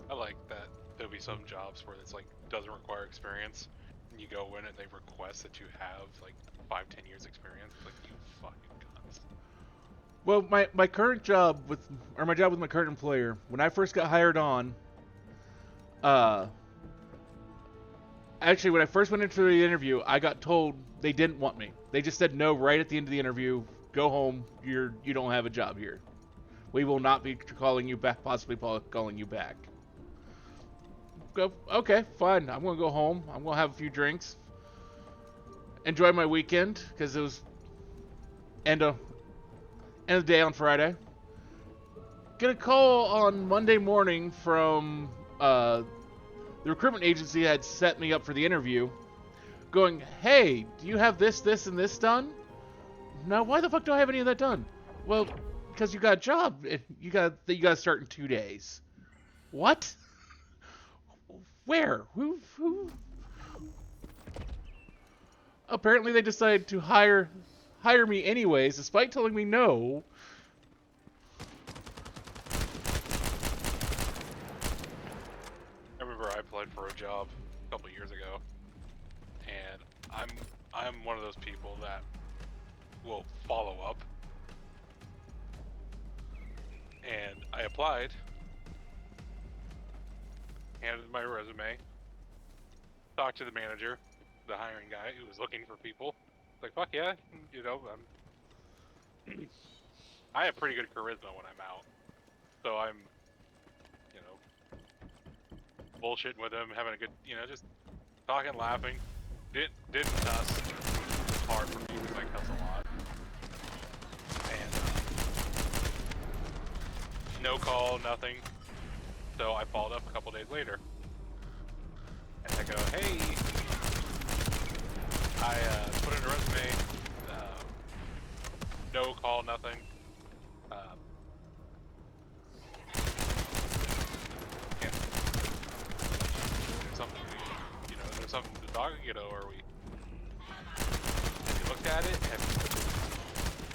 I like that there'll be some jobs where it's like doesn't require experience, and you go in and they request that you have like 5-10 years experience. It's like, you fucking cunts. Well, my current job my job with my current employer, when I first got hired on, actually when I first went into the interview, I got told they didn't want me. They just said no right at the end of the interview. Go home. You don't have a job here. We will not be calling you back. Possibly calling you back. Go. Okay, fine. I'm gonna go home. I'm gonna have a few drinks. Enjoy my weekend because it was end of the day on Friday. Get a call on Monday morning from the recruitment agency had set me up for the interview, going, "Hey, do you have this, and this done?" No, why the fuck do I have any of that done? Well, because you got a job. You got to start in 2 days. What? Where? Who? Apparently they decided to hire me anyways, despite telling me no. I remember I applied for a job a couple years ago, and I'm one of those people that will follow up. And I applied, handed my resume, talked to the manager, the hiring guy who was looking for people. Like, fuck yeah, you know, I have pretty good charisma when I'm out, so I'm, you know, bullshitting with him, having a good, you know, just talking, laughing. Didn't cuss. It's hard for me because I cuss a lot. And no call, nothing. So I followed up a couple days later, and I go, hey, I put in a resume. No call, nothing. Yeah. There's something, there's something to talk. Are we? Have you looked at it?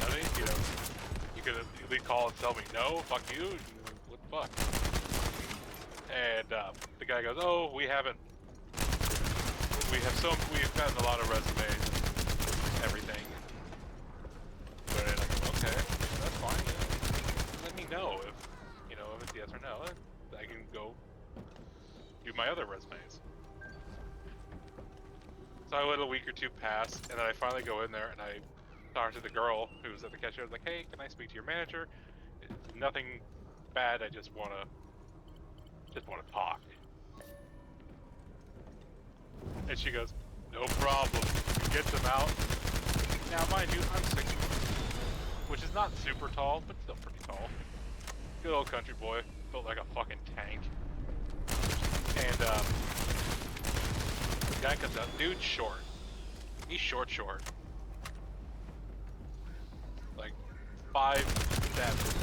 I mean, you could at least call and tell me no. Fuck you. What the fuck? And the guy goes, "Oh, we've gotten a lot of resumes and everything." But I go, "Okay, that's fine. Yeah. Let me know if it's yes or no. I can go do my other resumes." So I let a week or two pass, and then I finally go in there and I talk to the girl who was at the cashier. I was like, "Hey, can I speak to your manager? It's nothing bad. I just wanna talk." And she goes, "No problem." She gets him out. Now, mind you, I'm 6', which is not super tall, but still pretty tall. Good old country boy, built like a fucking tank. And the guy comes out. Dude's short. He's short. Like 5'7"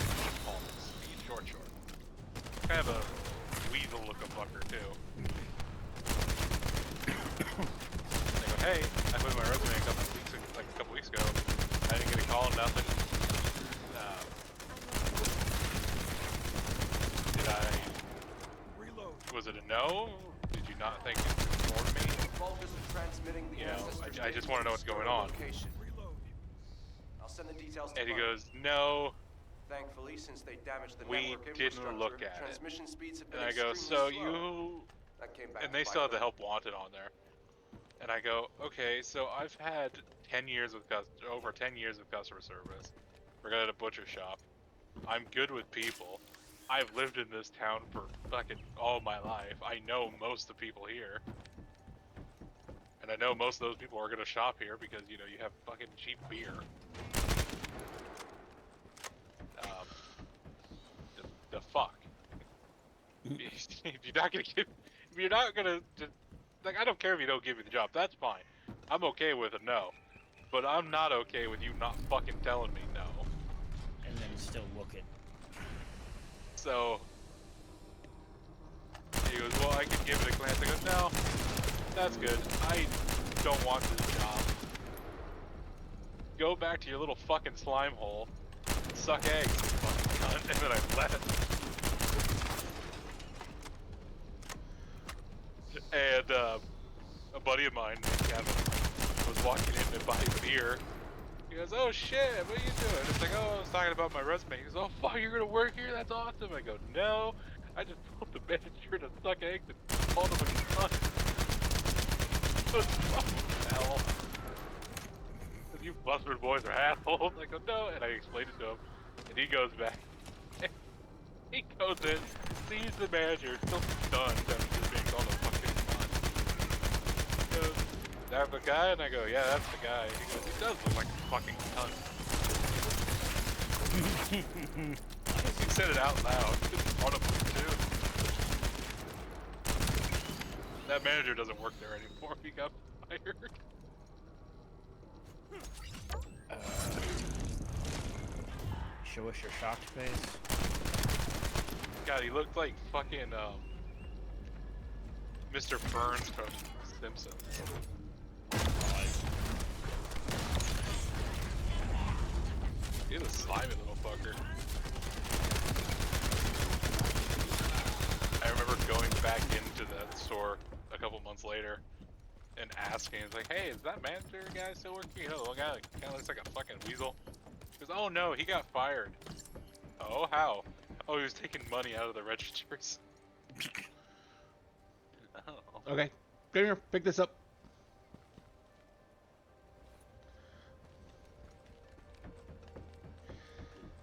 almost. He's short. Kind of a weasel looking fucker too. They go, "Hey, I put in my resume a couple weeks ago. I didn't get a call, nothing. Did I? Was it a no? Did you not think it informed me? Vulgus are transmitting the ancestors' I just want to know what's going on." location. I'll send the details to And he Bunny. goes, "No, Thankfully, since they damaged the we network didn't infrastructure, look at it." transmission speeds have been And I go, extremely "So slow. you..." That came back And to they bite still have the them. help wanted on there. And I go, "Okay, so I've had 10 years with over 10 years of customer service. We're at a butcher shop. I'm good with people. I've lived in this town for fucking all my life. I know most of the people here. And I know most of those people are gonna shop here because, you have fucking cheap beer. The fuck? If you're not gonna just, like, I don't care if you don't give me the job, that's fine. I'm okay with a no. But I'm not okay with you not fucking telling me no." And then still looking. So he goes, "Well, I can give it a glance." I go, "No, that's good. I don't want this job. Go back to your little fucking slime hole and suck eggs, you fucking cunt." And then I left. And a buddy of mine named Kevin was walking in to buy beer. He goes, "Oh shit, what are you doing?" It's like, "Oh, I was talking about my resume." He goes, "Oh fuck, you're gonna work here? That's awesome." I go, "No, I just told the manager to suck eggs and called him a cunt." What the fucking hell? "You buzzword boys are assholes." I go, "No," and I explained it to him, and he goes back. He goes in, sees the manager, still stunned after just being called a fucking cunt. He goes, "That the guy?" And I go, "Yeah, that's the guy." He goes, "He does look like a fucking cunt." He said it out loud in front of him too. That manager doesn't work there anymore. He got fired. Show us your shocked face. God, he looked like fucking Mr. Burns from Simpsons. He's a slimy little fucker. I remember going back into that store a couple months later and asking, it's like, "Hey, is that manager guy still working? The little guy that kind of looks like a fucking weasel." He goes, "Oh no, he got fired." "Oh, how?" "Oh, he was taking money out of the registers." Oh. Okay, come here, pick this up.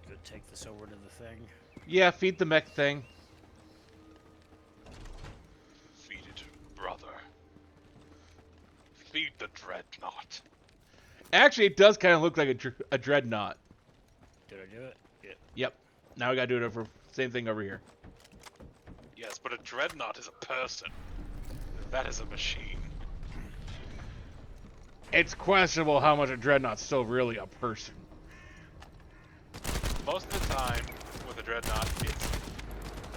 Go take this over to the thing. Yeah, feed the mech thing. Feed it, brother. Feed the dreadnought. Actually, it does kind of look like a dreadnought. Did I do it? Yeah. Yep. Now we gotta do it over. Same thing over here. Yes, but a dreadnought is a person. That is a machine. It's questionable how much a dreadnought's still really a person. Most of the time, with a dreadnought, it's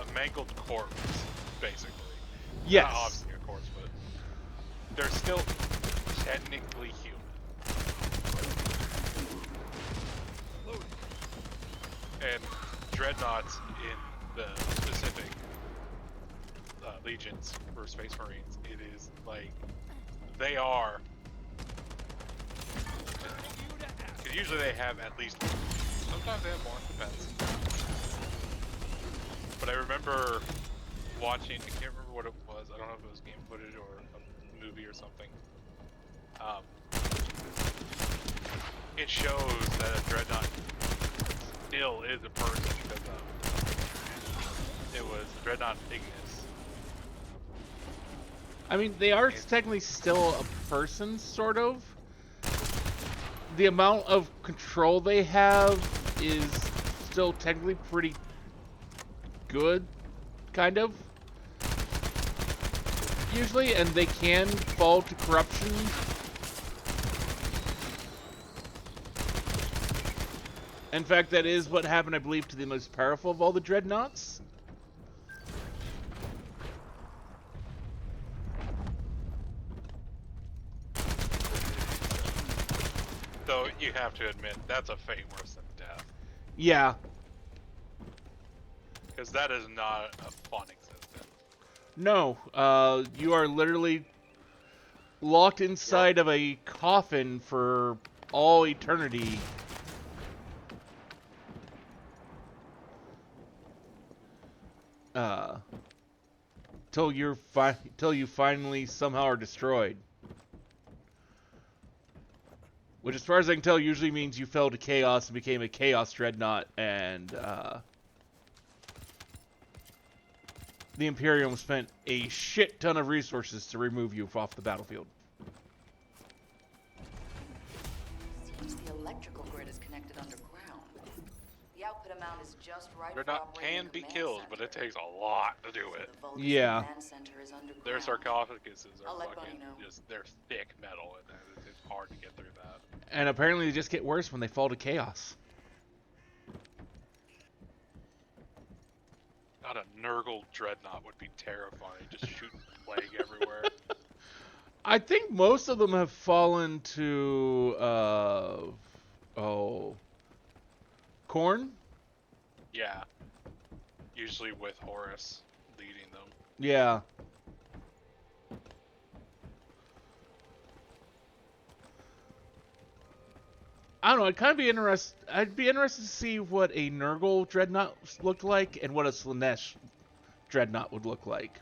a mangled corpse, basically. Yes. Not obviously a corpse, but they're still technically human. And dreadnoughts in the specific legions for Space Marines, it is like they are. Because usually they have at least. Sometimes they have more. Depends. But I remember watching. I can't remember what it was. I don't know if it was game footage or a movie or something. It shows that a dreadnought still is a person because it was Dreadnought Ignis. I mean, they are technically still a person, sort of. The amount of control they have is still technically pretty good, kind of. Usually, and they can fall to corruption. In fact, that is what happened, I believe, to the most powerful of all the dreadnoughts. So you have to admit, that's a fate worse than death. Yeah. Because that is not a fun existence. No, you are literally locked inside of a coffin for all eternity. Till you finally somehow are destroyed. Which, as far as I can tell, usually means you fell to chaos and became a chaos dreadnought, and the Imperium spent a shit ton of resources to remove you off the battlefield. Seems the electrical grid is connected underground. The output amount is just right. Dreadnought can be killed, but it takes a lot to do it. Yeah. Their sarcophaguses are Bunny fucking know. just, they're thick metal, and it's hard to get through that. And apparently they just get worse when they fall to chaos. God, a Nurgle dreadnought would be terrifying. Just shooting plague everywhere. I think most of them have fallen to, Khorne? Yeah. Usually with Horus leading them. Yeah. I don't know, I'd be interested to see what a Nurgle dreadnought looked like and what a Slaanesh dreadnought would look like.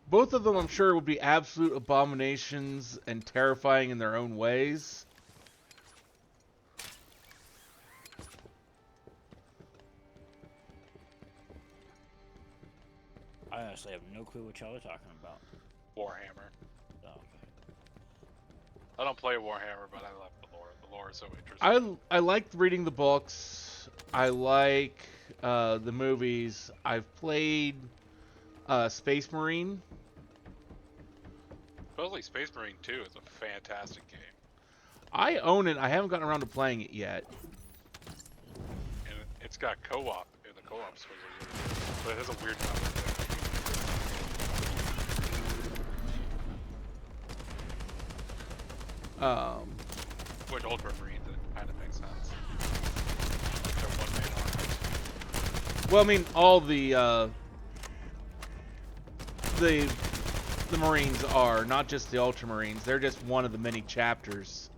Both of them, I'm sure, would be absolute abominations and terrifying in their own ways. I honestly have no clue what y'all are talking about. Warhammer. Um, I don't play Warhammer, but I love the lore. The lore is so interesting. I like reading the books. I like the movies. I've played Space Marine. Supposedly Space Marine 2 is a fantastic game. I own it. I haven't gotten around to playing it yet. And it's got co-op, and the co-op's supposedly really good. But it has a weird number. Which Ultramarines, it kind of makes sense. They're one-man armies. Well, I mean, all the Marines are, not just the Ultramarines. They're just one of the many chapters.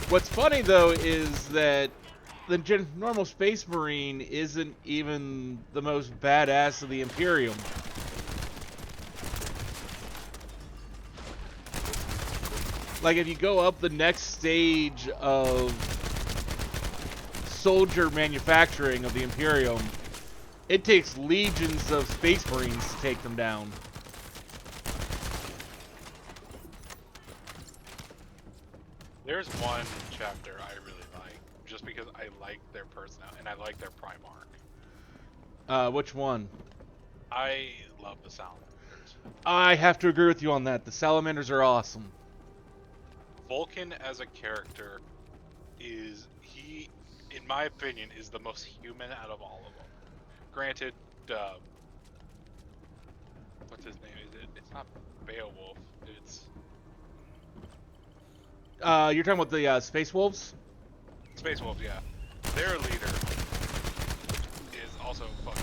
What's funny, though, is that the normal Space Marine isn't even the most badass of the Imperium. Like, if you go up the next stage of soldier manufacturing of the Imperium, it takes legions of Space Marines to take them down. There's one chapter I really like, just because I like their personality, and I like their Primarch. Which one? I love the Salamanders. I have to agree with you on that. The Salamanders are awesome. Vulcan as a character he, in my opinion, is the most human out of all of them. Granted, not Beowulf. It's You're talking about the Space Wolves? Space Wolves. Yeah, their leader is also fucking.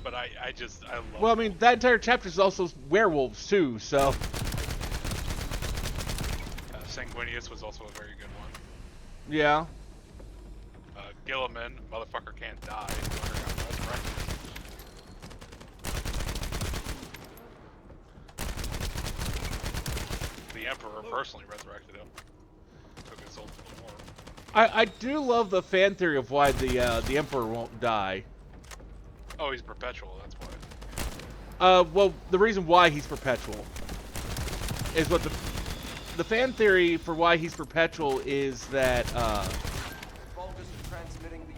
But I love. Well, I mean, that entire chapter is also werewolves too, so. Sanguinius was also a very good one. Yeah. Gilliman, motherfucker can't die. Motherfucker got resurrected. The Emperor personally resurrected him. Took his soul to the war. I do love the fan theory of why the Emperor won't die. Oh, he's perpetual, that's why. Well, the reason why he's perpetual is what the fan theory for why he's perpetual is that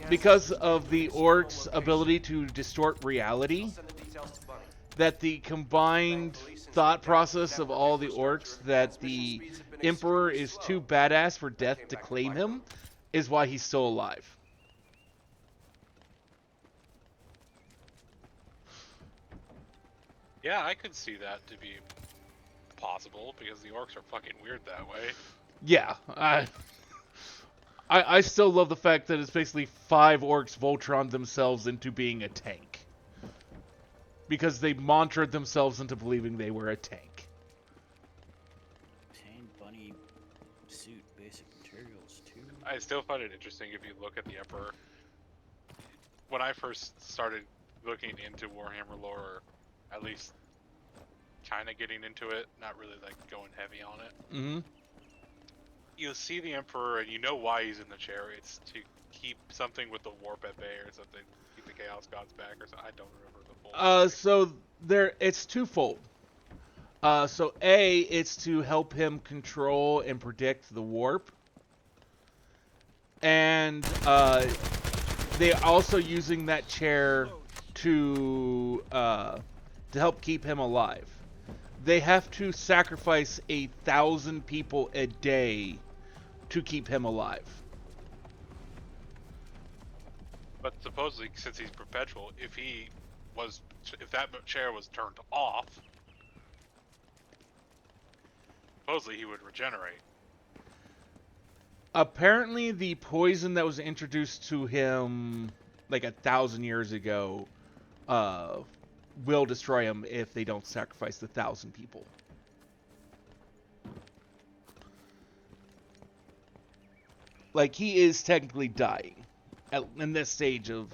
because of the orcs' ability to distort reality, that the combined thought process of all the orcs that the Emperor is too badass for death to claim him is why he's still alive. Yeah, I could see that to be possible, because the orcs are fucking weird that way. Yeah, I still love the fact that it's basically 5 orcs Voltron themselves into being a tank. Because they mantraed themselves into believing they were a tank. Tan bunny suit, basic materials too. I still find it interesting if you look at the Emperor. When I first started looking into Warhammer lore, or at least kind of getting into it, not really like going heavy on it. Mm-hmm. You'll see the Emperor and you know why he's in the chair. It's to keep something with the warp at bay or something. Keep the Chaos Gods back or something. I don't remember the full. So it's twofold. So A, it's to help him control and predict the warp. And they're also using that chair to help keep him alive. They have to sacrifice 1,000 people a day to keep him alive. But supposedly, since he's perpetual, if that chair was turned off, supposedly he would regenerate. Apparently, the poison that was introduced to him like 1,000 years ago will destroy him if they don't sacrifice the 1,000 people. Like, he is technically dying in this stage of...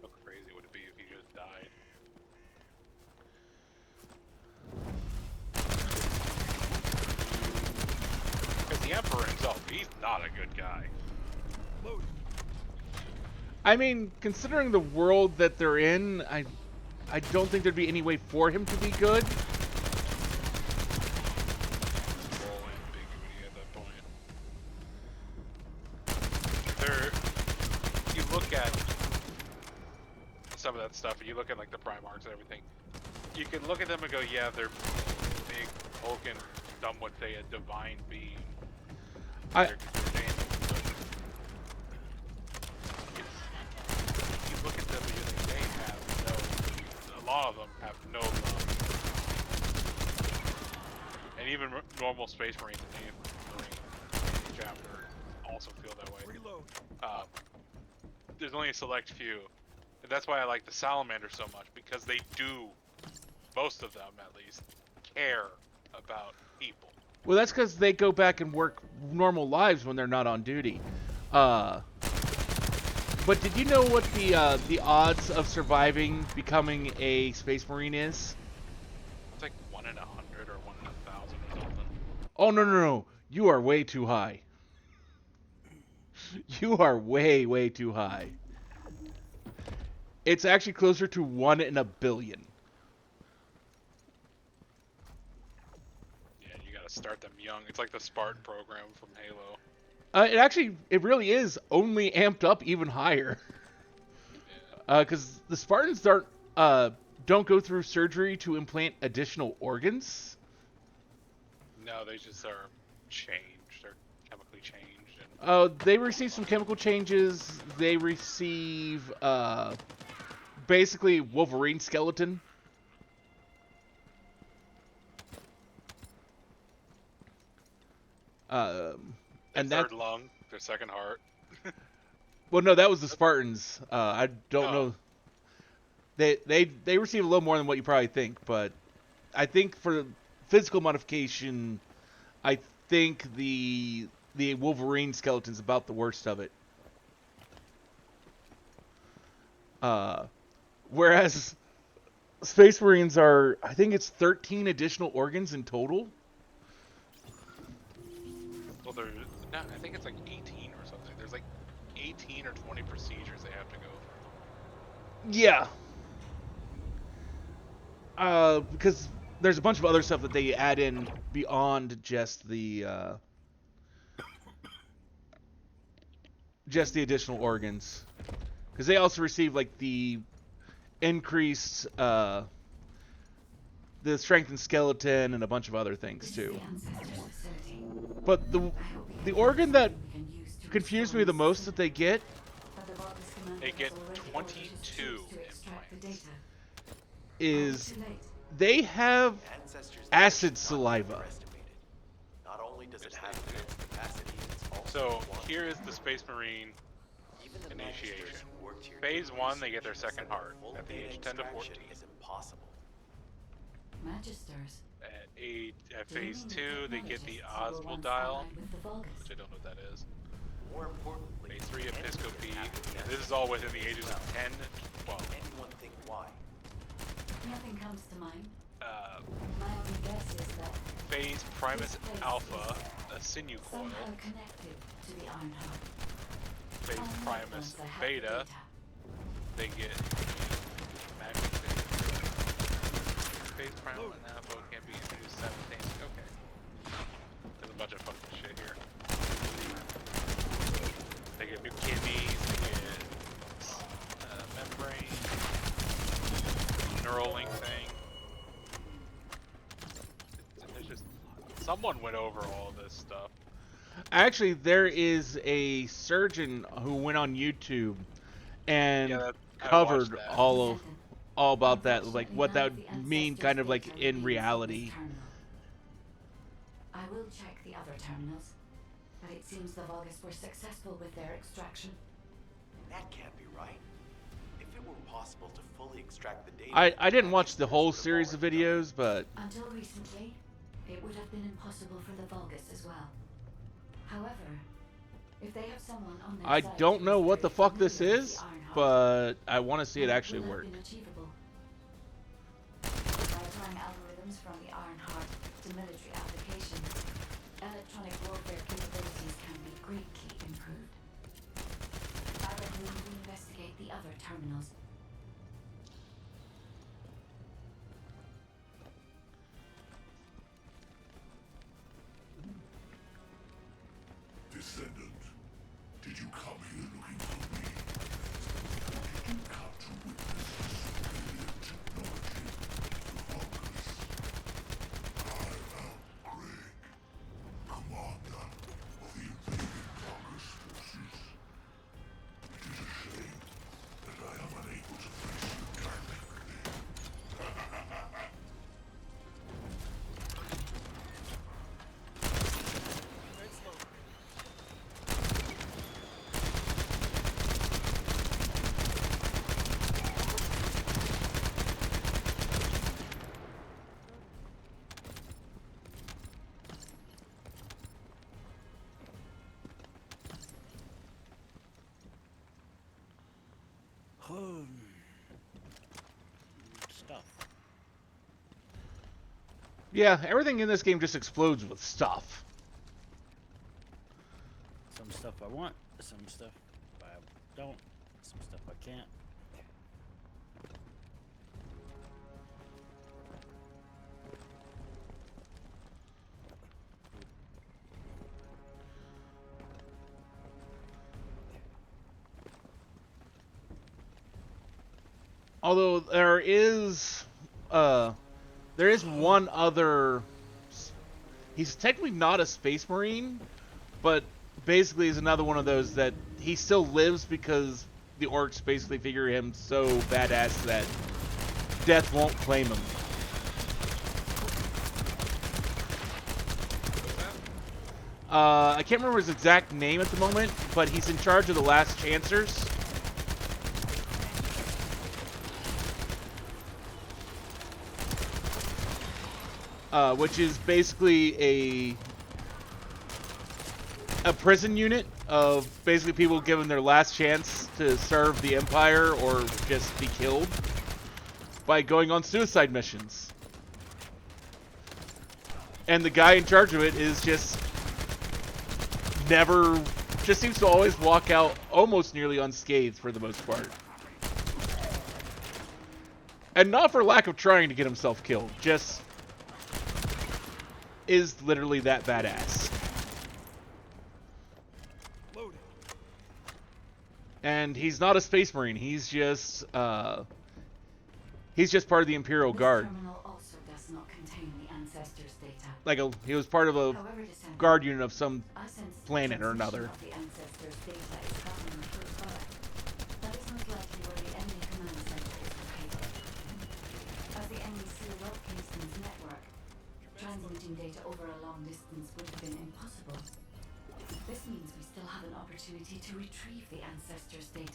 How crazy would it be if he just died? Because the Emperor himself, he's not a good guy. I mean, considering the world that they're in, I don't think there'd be any way for him to be good. At that point. You look at some of that stuff, and you look at like the Primarchs and everything. You can look at them and go, yeah, they're big, hulking, some would say a divine being. They're angels, but you look at them and they have a lot of them have no love. And even normal Space Marines in the chapter also feel that way. Reload. There's only a select few. And that's why I like the Salamander so much, because they do, most of them at least, care about people. Well, that's because they go back and work normal lives when they're not on duty. But did you know what the odds of surviving becoming a Space Marine is? It's like 1 in 100 or 1 in 1,000 or something. Oh, no. You are way too high. You are way, way too high. It's actually closer to 1 in a billion. Yeah, you gotta start them young. It's like the Spartan program from Halo. It really is only amped up even higher. Because the Spartans don't go through surgery to implant additional organs. No, they just are changed. They're chemically changed. And They receive some chemical changes. They receive basically Wolverine skeleton. Their And that third lung, their second heart. well, no, that was the Spartans. I don't Oh. know. They receive a little more than what you probably think, but I think for physical modification, I think the Wolverine skeleton's about the worst of it. Whereas Space Marines are, I think it's 13 additional organs in total. Well, no, I think it's like 18 or something. There's like 18 or 20 procedures they have to go through. Yeah. Because there's a bunch of other stuff that they add in beyond just the additional organs. Because they also receive like the increased the strengthened skeleton and a bunch of other things too. But the organ that confused me the most that they get They get 22 implants. is they have Ancestors' data acid should not be saliva. underestimated. Not only does it have immense capacity, it's also So quantum here is the Space Marine Even the initiation. magisters who worked here Phase doing 1, they get their research second said heart full at the data age 10 to 14. extraction is impossible. Magisters. At phase 2, they get the Oswald dial, which I don't know what that is. More importantly, Phase 3, anything Episcopy. can happen And this is all within the ages of 10 to 12. Anyone think why? Nothing comes to mind. Uh, My only guess is that phase Primus Alpha, a sinew coil. somehow connected to the Ironheart. Phase I'll know Primus once I have the Beta, data. they get magic phase. Phase Primus and Alpha can be introduced simultaneously. Okay. There's a bunch of fucking shit here. They get new kidneys, they get membrane, neural link thing. There's just someone went over all this stuff. Actually, there is a surgeon who went on YouTube and Yeah, I covered watched that. all about that, like what that would mean, kind of like in reality. I will check the other terminals, but it seems the Vulgus were successful with their extraction. That can't be right. If it were possible to fully extract the data, I didn't watch the magisters whole would have series of already done it. videos, but Until recently, it would have been impossible for the Vulgus as well. However, if they have someone on their I side don't to know what the recreate fuck this millions of is, the Ironheart, but I want to see it then actually will have work. been achievable. By applying algorithms from the Ironheart to military applications, electronic warfare capabilities can be greatly improved. I recommend we investigate the other terminals. Descendant, did you come here looking for me? Did you come to witness superior technology of the Vulgus? I am Greg, commander of the invading Vulgus forces. It is a shame that I am unable to face you directly. Stuff. Yeah, everything in this game just explodes with stuff. Some stuff I want, some stuff I don't, some stuff I can't. Although there is one other. He's technically not a space marine, but basically is another one of those that he still lives because the orcs basically figure him so badass that death won't claim him. I can't remember his exact name at the moment, but he's in charge of the Last Chancers. Which is basically a prison unit of basically people given their last chance to serve the Empire or just be killed by going on suicide missions. And the guy in charge of it is just seems to always walk out almost nearly unscathed for the most part. And not for lack of trying to get himself killed, just is literally that badass. And he's not a space marine, he's just part of the Imperial Guard. This terminal also does not contain the ancestors' data. Like he was part of a However, Descendant, guard unit of some I sense the planet or transmission another. of the ancestors' data is happening close by. That is most likely where the enemy command center is located. As the enemy sealed up Kingston's network, transmitting data over a long distance would have been impossible. This means we still have an opportunity to retrieve the ancestors' data.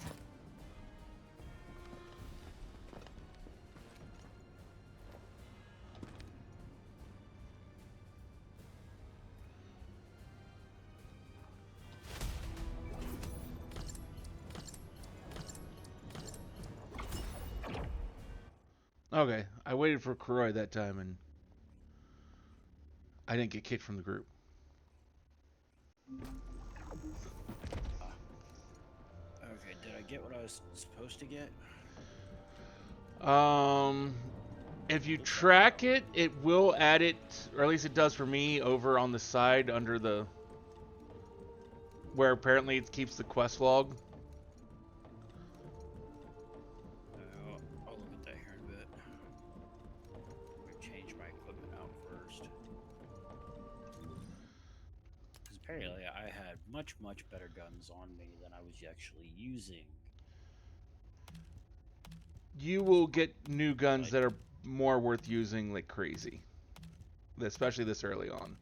Okay, I waited for Kuroi that time and I didn't get kicked from the group. Okay, did I get what I was supposed to get? If you track it, it will add it, or at least it does for me, over on the side under the where apparently it keeps the quest log. I'll look at that here in a bit. I'm gonna change my equipment out first. Because apparently I had much better guns on me than I was actually using. You will get new guns that are more worth using like crazy, especially this early on.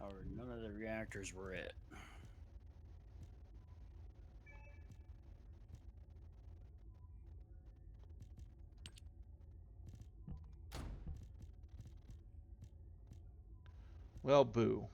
However, none of the reactors were it. Well, boo.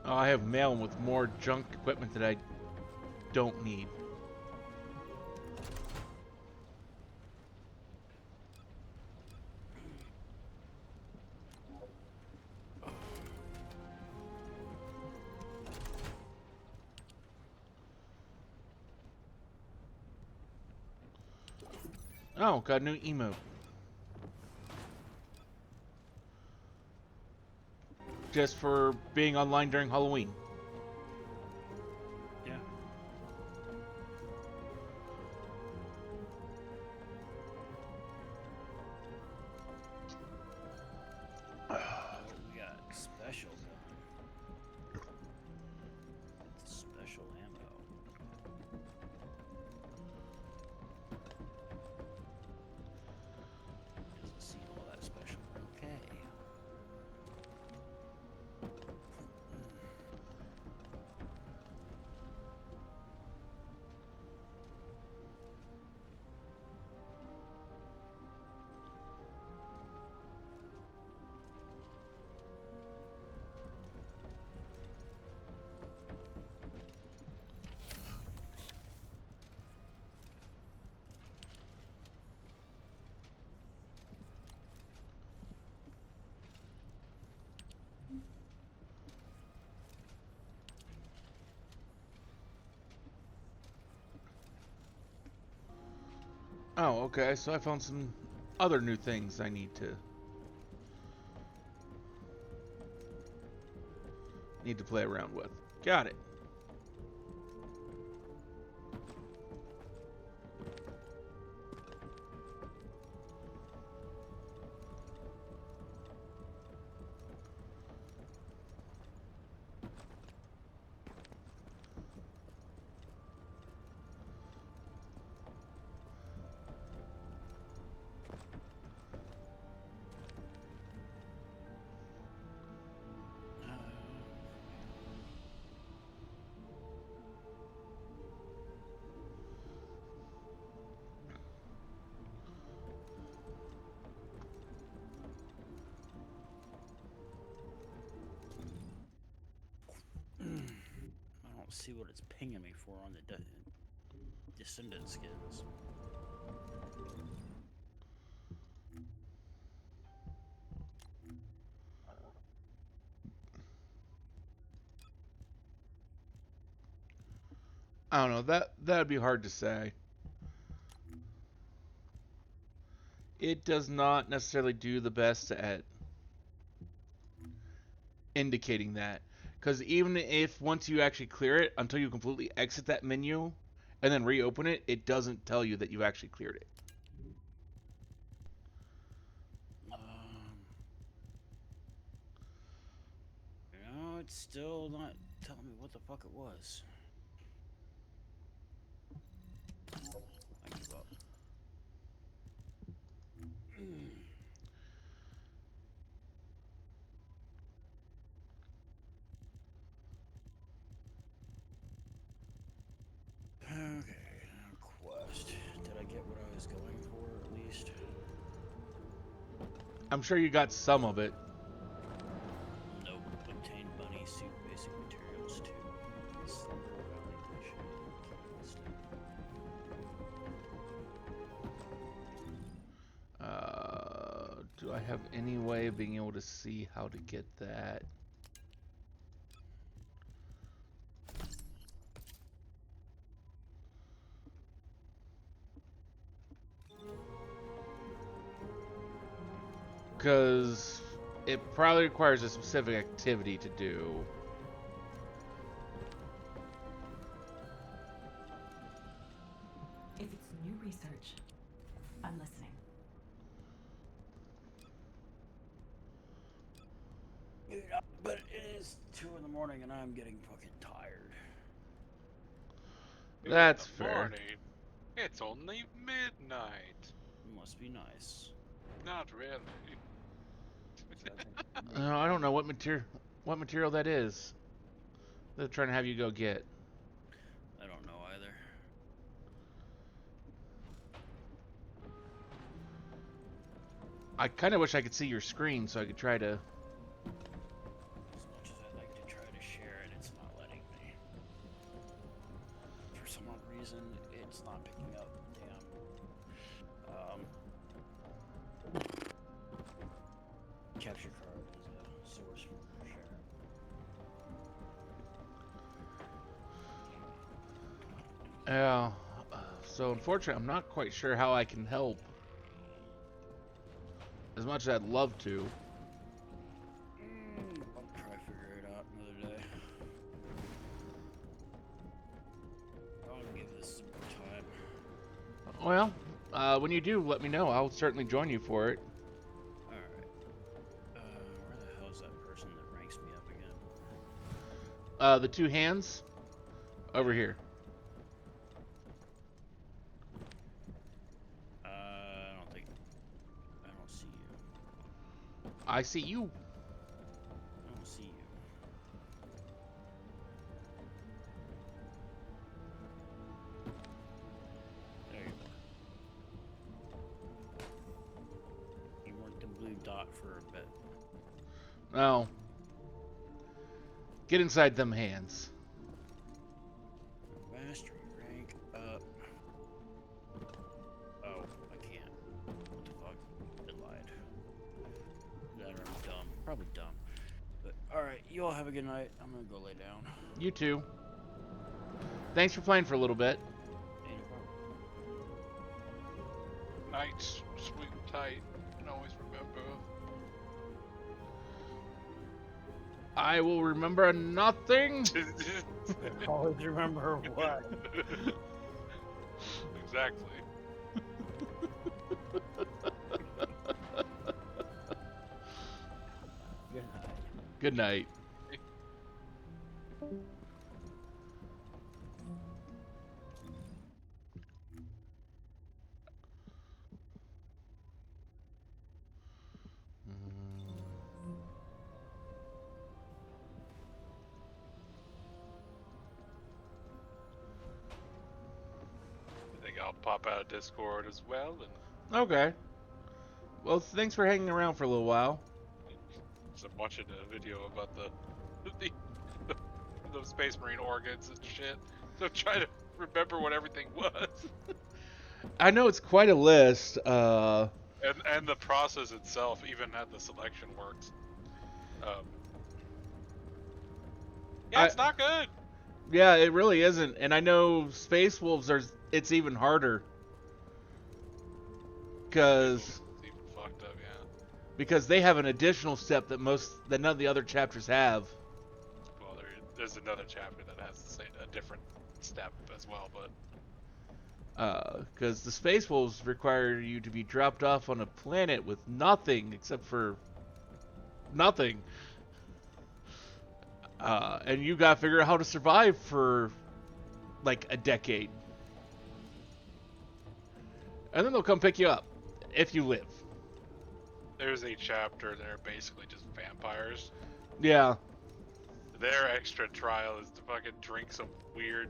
Oh, I have mail with more junk equipment that I don't need. Oh, got a new emote. Just for being online during Halloween. Yeah. Oh, we got special gun. It's special ammo. Doesn't seem all that special. Okay. Oh, okay. So I found some other new things I need to play around with. Got it. I don't see what it's pinging me for on the descendant skins. I don't know. That'd be hard to say. It does not necessarily do the best at indicating that. Because even if once you actually clear it, until you completely exit that menu and then reopen it, it doesn't tell you that you actually cleared it. No, it's still not telling me what the fuck it was. I give up. Okay, quest. Did I get what I was going for at least? I'm sure you got some of it. Nope. Obtain bunny suit basic materials too. Slumber Valley mission. Do I have any way of being able to see how to get that? Because it probably requires a specific activity to do. If it's new research, I'm listening. But it is 2 in the morning and I'm getting fucking tired. That's In the fair. morning, it's only midnight. Must be nice. Not really. I don't know what material that is. They're trying to have you go get. I don't know either. I kind of wish I could see your screen so I could try to. As much as I'd like to try to share it, it's not letting me. For some odd reason, it's not picking up. Damn. Capture card is a source for sharing. Yeah. So unfortunately, I'm not quite sure how I can help. As much as I'd love to. I'll try to figure it out another day. I'll give this some time. Well, when you do, let me know. I'll certainly join you for it. Alright. Where the hell is that person that ranks me up again? The two hands over here. I don't see you. I see you. I don't see you. There you are. You weren't the blue dot for a bit. Oh. Get inside them hands. Mastery rank up. Oh, I can't. What the fuck? I lied. That or I'm dumb. Probably dumb. But alright, you all have a good night. I'm gonna go lay down. You too. Thanks for playing for a little bit. Ain't no problem. Nights, sweet and tight, and always remember. I will remember nothing. Always remember what? Exactly. Good night. Good night. I think I'll pop out of Discord as well, and Okay. Well, thanks for hanging around for a little while. so I'm watching a video about the, the Space Marine organs and shit. So I'm trying to remember what everything was, I know it's quite a list. and the process itself, even how the selection works. Yeah, it's not good. Yeah, it really isn't. And I know Space Wolves it's even harder. Because It's even fucked up, yeah. because they have an additional step that none of the other chapters have. Well, there's another chapter that has the same, a different step as well, but Because the Space Wolves require you to be dropped off on a planet with nothing except for nothing. And you gotta figure out how to survive for like a decade. And then they'll come pick you up if you live. there's a chapter that are basically just vampires. Yeah. Their extra trial is to fucking drink some weird,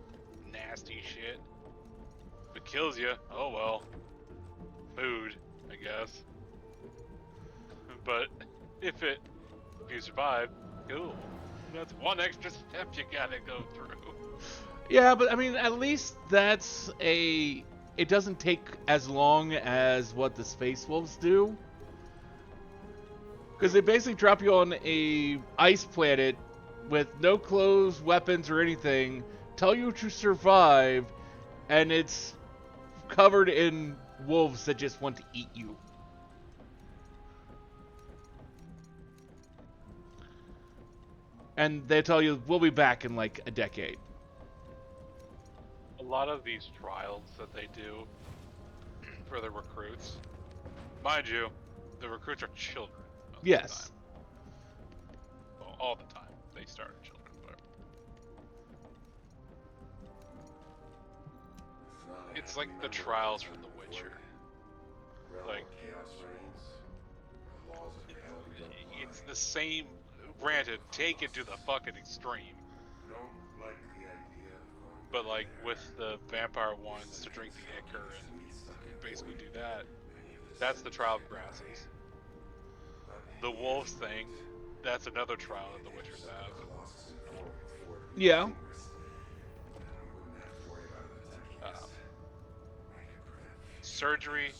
nasty shit. If it kills you, oh well. Food, I guess. But if you survive, cool. That's one extra step you gotta go through. Yeah, but I mean, at least it doesn't take as long as what the Space Wolves do. Because they basically drop you on a ice planet with no clothes, weapons, or anything, tell you to survive, and it's covered in wolves that just want to eat you. And they tell you, we'll be back in like a decade. A lot of these trials that they do for the recruits, mind you, the recruits are children. Most Yes. Of the time. Well, all the time. They start as children, but it's like the trials from The Witcher. Like, it's the same. Granted, take it to the fucking extreme. But like with the vampire ones to drink the ichor and basically do that, that's the trial of grasses. The wolves thing, that's another trial that the Witchers have. Yeah. Surgery.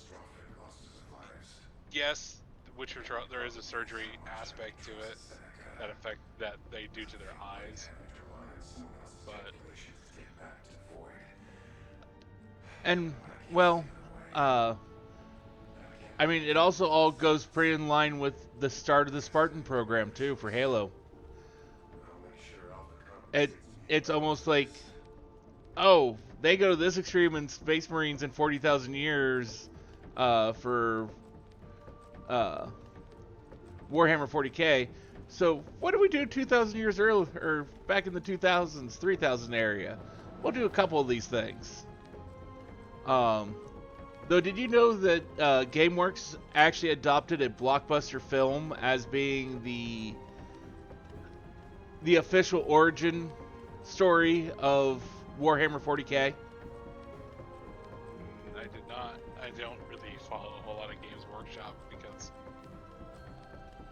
Yes, the Witcher trial, there is a surgery aspect to it that they do to their eyes. But And well, uh, I mean, it also all goes pretty in line with the start of the Spartan program too for Halo. It it's almost like, oh, they go to this extreme in Space Marines in 40,000 years for Warhammer 40k. So what do we do 2,000 years earlier, or back in the 2000s, 3,000 area? We'll do a couple of these things. Though, did you know that GameWorks actually adopted a blockbuster film as being the official origin story of Warhammer 40k? I did not. I don't really follow a whole lot of Games Workshop because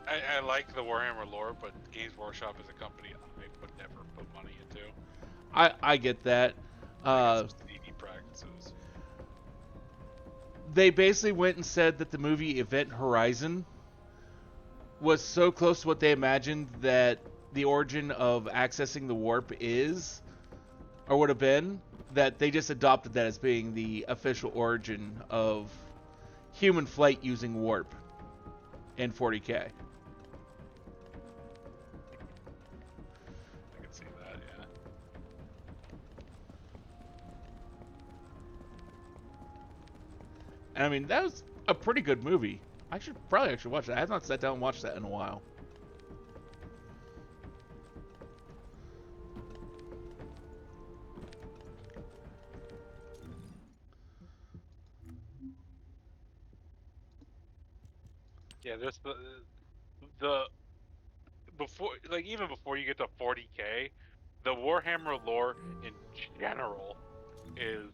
I like the Warhammer lore, but Games Workshop is a company I would never put money into. I get that. They got some seedy practices. They basically went and said that the movie Event Horizon was so close to what they imagined that the origin of accessing the warp is, or would have been, that they just adopted that as being the official origin of human flight using warp in 40k. I can see that, yeah. And I mean, that was a pretty good movie. I should probably actually watch that. I have not sat down and watched that in a while. Yeah, there's the before, like, even before you get to 40k, the Warhammer lore in general is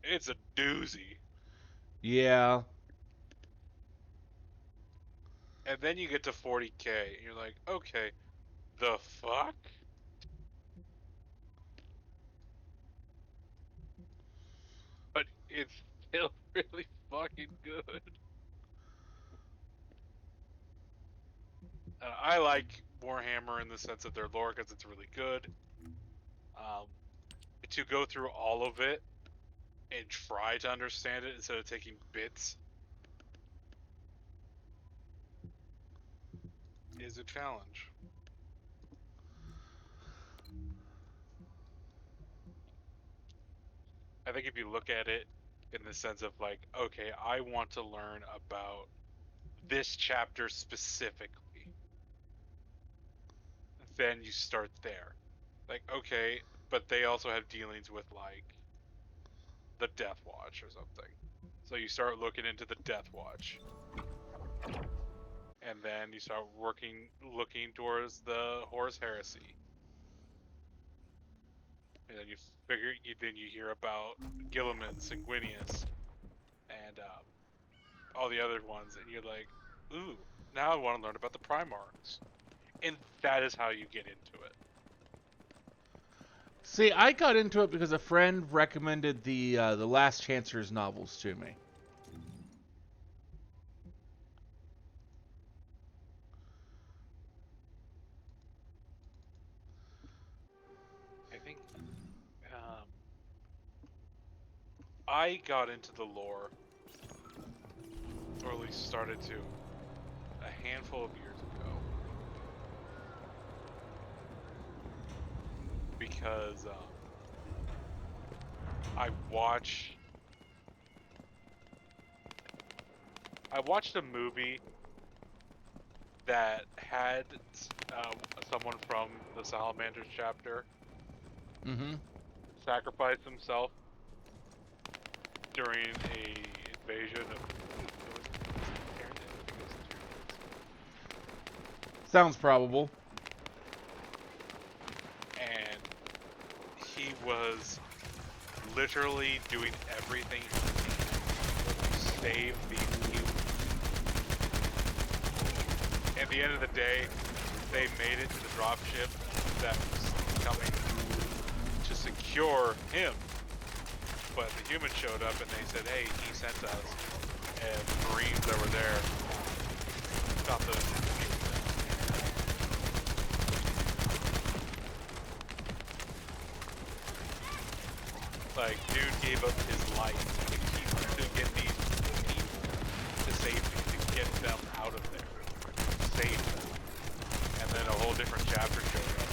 it's a doozy. Yeah. And then you get to 40k, and you're like, okay, the fuck? But it's still really fucking good. I like Warhammer in the sense of their lore because it's really good. Um, to go through all of it and try to understand it instead of taking bits is a challenge. I think if you look at it in the sense of like, okay, I want to learn about this chapter specifically, then you start there. Like, okay, but they also have dealings with like the Death Watch or something. So you start looking into the Death Watch. And then you start looking towards the Horus Heresy. And then then you hear about Gilliman, Sanguinius, and all the other ones, and you're like, ooh, now I want to learn about the Primarchs. And that is how you get into it. See, I got into it because a friend recommended the Last Chancellor's novels to me. I think I got into the lore, or at least started to, a handful of years ago. Because I watched a movie that had someone from the Salamanders chapter sacrifice himself during a invasion of. Sounds probable. And he was literally doing everything to save these humans. At the end of the day, they made it to the dropship that was coming to secure him. But the humans showed up and they said, hey, he sent us. And the Marines that were there got the Like, dude gave up his life to get these people to safety, to get them out of there, save them. And then a whole different chapter showed up.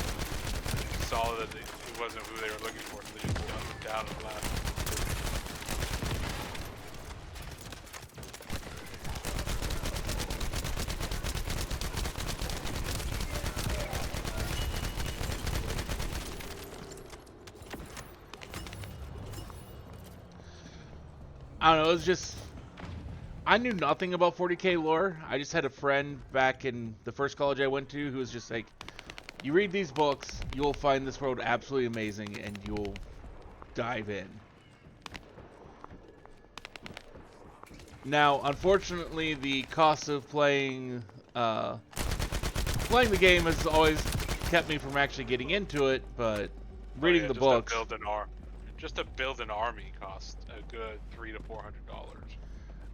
Saw that it wasn't who they were looking for, so they just gunned them down and left. I don't know, it was just... I knew nothing about 40k lore. I just had a friend back in the first college I went to who was just like, you read these books, you'll find this world absolutely amazing, and you'll dive in. Now, unfortunately, the cost of playing the game has always kept me from actually getting into it, but reading the books... Just to build an army costs a good $300 to $400.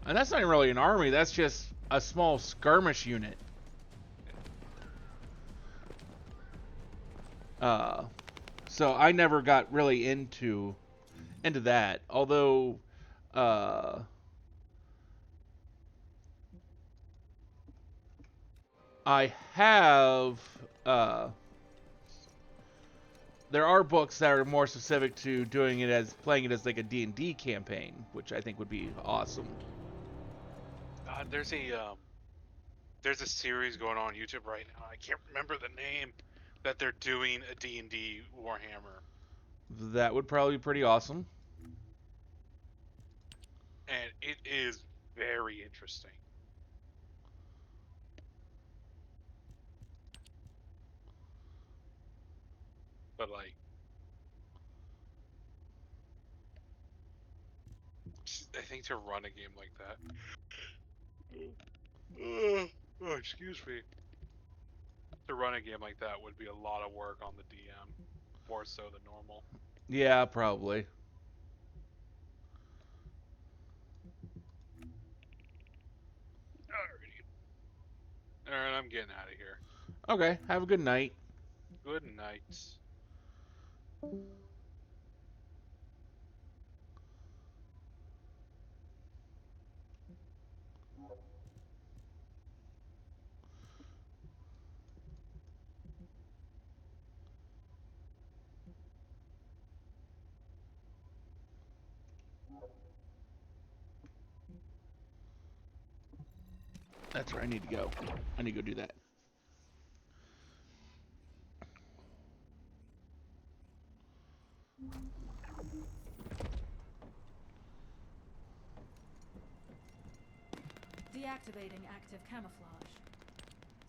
And that's not even really an army, that's just a small skirmish unit. So I never got really into that. Although I have there are books that are more specific to doing it as playing it as like a D&D campaign, which I think would be awesome. There's a series going on YouTube right now. I can't remember the name, that they're doing a D&D Warhammer. That would probably be pretty awesome. And it is very interesting. But like, I think to run a game like that. Oh, excuse me. To run a game like that would be a lot of work on the DM, more so than normal. Yeah, probably. Alrighty. Alright, I'm getting out of here. Okay, have a good night. Good night. That's where I need to go. I need to go do that. Deactivating active camouflage.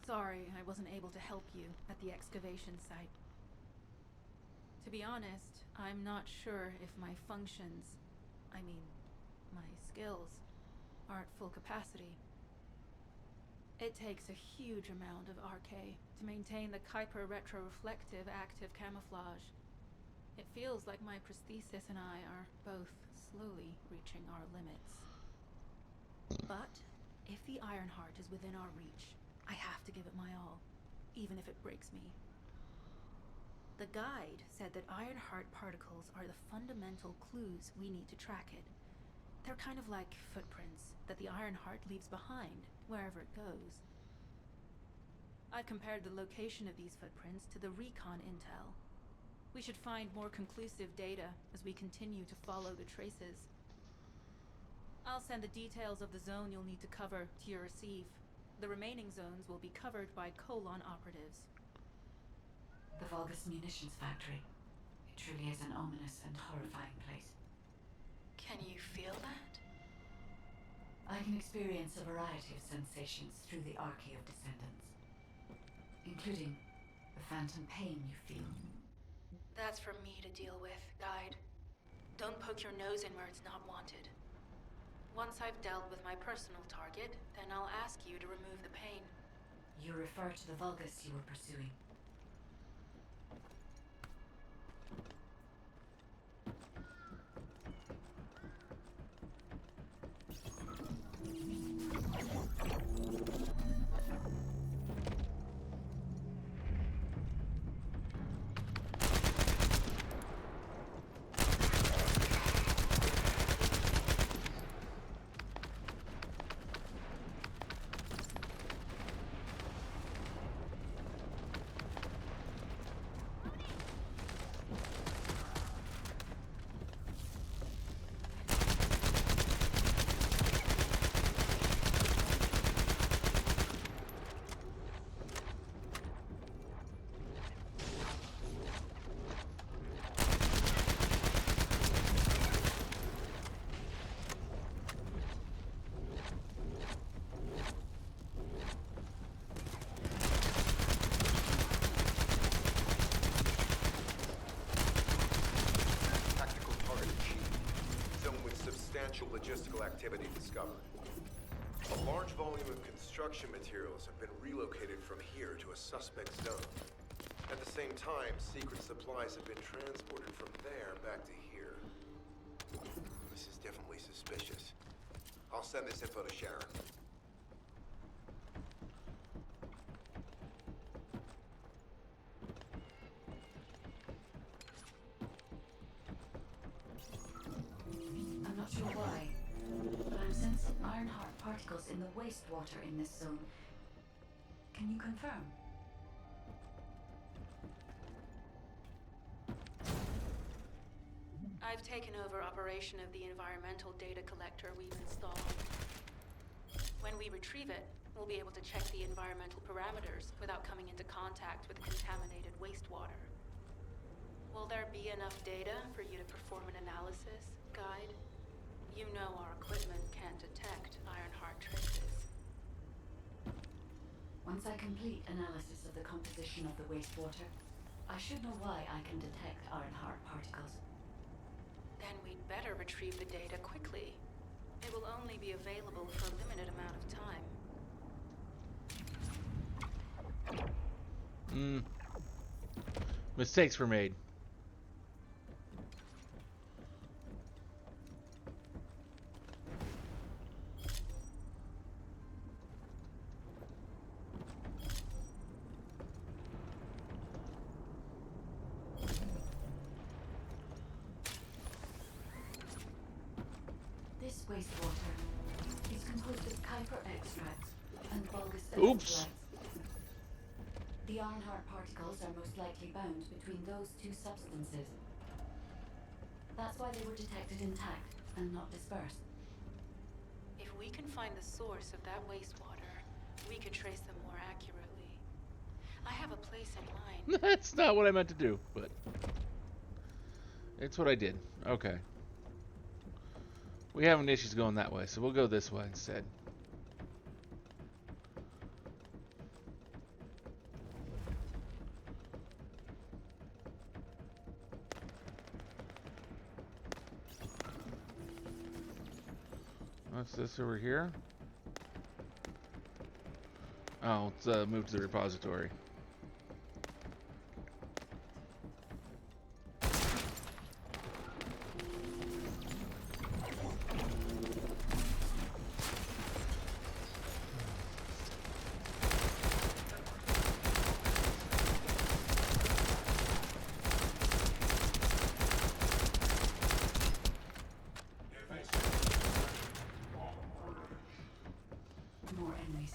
Sorry, I wasn't able to help you at the excavation site. To be honest, I'm not sure if my functions, my skills, are at full capacity. It takes a huge amount of RK to maintain the Kuiper retroreflective active camouflage. It feels like my prosthesis and I are both slowly reaching our limits. But if the Ironheart is within our reach, I have to give it my all, even if it breaks me. The guide said that Ironheart particles are the fundamental clues we need to track it. They're kind of like footprints that the Ironheart leaves behind wherever it goes. I compared the location of these footprints to the recon intel. We should find more conclusive data as we continue to follow the traces. I'll send the details of the zone you'll need to cover to your receive. The remaining zones will be covered by Colon operatives. The Vulgus munitions factory. It truly is an ominous and horrifying place. Can you feel that? I can experience a variety of sensations through the archy of descendants, including the phantom pain you feel. That's for me to deal with, Guide. Don't poke your nose in where it's not wanted. Once I've dealt with my personal target, then I'll ask you to remove the pain. You refer to the Vulgus you were pursuing. substantial logistical activity discovered. A large volume of construction materials have been relocated from here to a suspect zone. At the same time, secret supplies have been transported from there back to here. This is definitely suspicious. I'll send this info to Sharon. I'm not sure why, but I'm sensing Ironheart particles in the wastewater in this zone. Can you confirm? I've taken over operation of the environmental data collector we've installed. When we retrieve it, we'll be able to check the environmental parameters without coming into contact with contaminated wastewater. Will there be enough data for you to perform an analysis, Guide? You know our equipment can't detect Ironheart traces. Once I complete analysis of the composition of the wastewater, I should know why I can detect Ironheart particles. Then we'd better retrieve the data quickly. It will only be available for a limited amount of time. Mistakes were made. This wastewater is composed of Kuiper extracts and bulbous Oops. electrolytes. The Ironheart particles are most likely bound between those two substances. That's why they were detected intact and not dispersed. If we can find the source of that wastewater, we could trace them more accurately. I have a place in mind. That's not what I meant to do, but it's what I did. Okay. We having issues going that way, so we'll go this way instead. What's this over here? Oh, let's move to the repository. More enemies.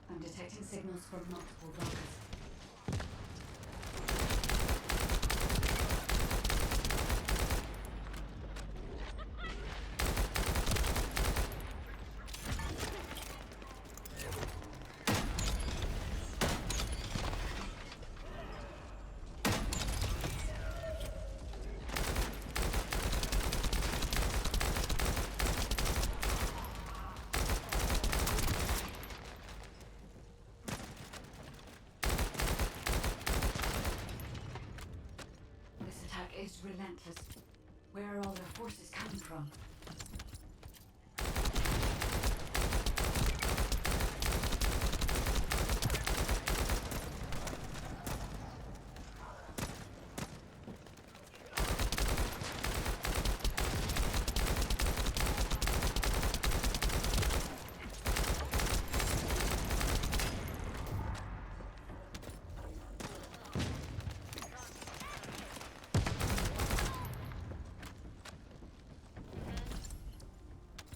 I'm detecting signals from multiple Vulcans. This attack is relentless. Where are all their forces coming from?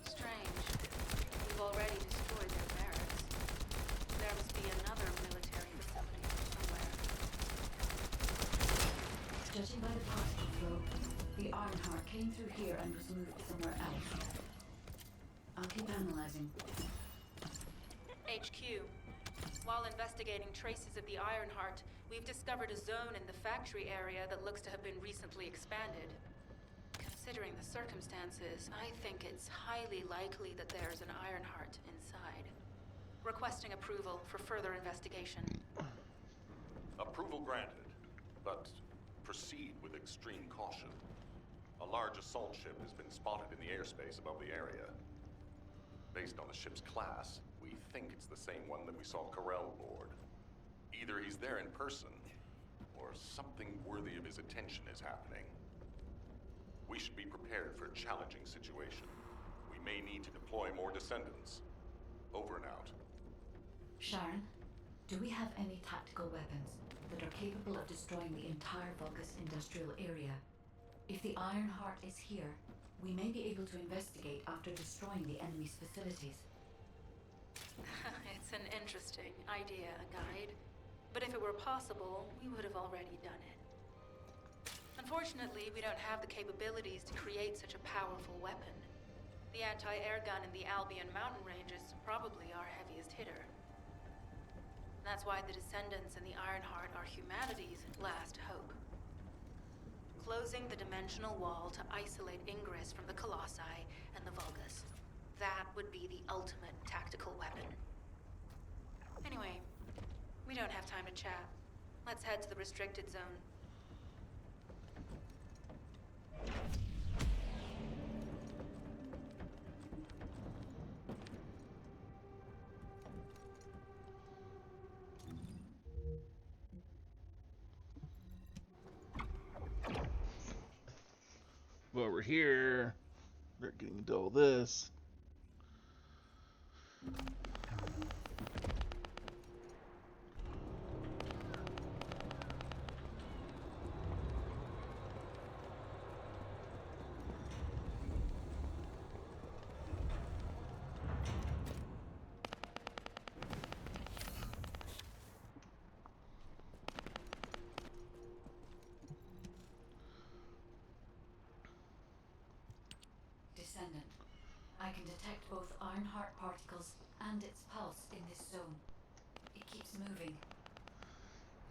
Strange. We've already destroyed their barracks. There must be another military facility somewhere. Judging by the particle flow, the Ironheart came through here and was moved somewhere else. I'll keep analyzing. HQ. While investigating traces of the Ironheart, we've discovered a zone in the factory area that looks to have been recently expanded. Considering the circumstances, I think it's highly likely that there's an Ironheart inside. Requesting approval for further investigation. Approval granted, but proceed with extreme caution. A large assault ship has been spotted in the airspace above the area. Based on the ship's class, we think it's the same one that we saw Carell board. Either he's there in person, or something worthy of his attention is happening. We should be prepared for a challenging situation. We may need to deploy more descendants. Over and out. Sharon, do we have any tactical weapons that are capable of destroying the entire Vulgus industrial area? If the Ironheart is here, we may be able to investigate after destroying the enemy's facilities. It's an interesting idea, Guide. But if it were possible, we would have already done it. Unfortunately, we don't have the capabilities to create such a powerful weapon. The anti-air gun in the Albion mountain range is probably our heaviest hitter. That's why the Descendants and the Ironheart are humanity's last hope. Closing the dimensional wall to isolate Ingress from the Colossi and the Vulgus. That would be the ultimate tactical weapon. Anyway, we don't have time to chat. Let's head to the restricted zone. Well, we're here. We're getting into all this. Descendant, I can detect both Ironheart particles and its pulse in this zone. It keeps moving.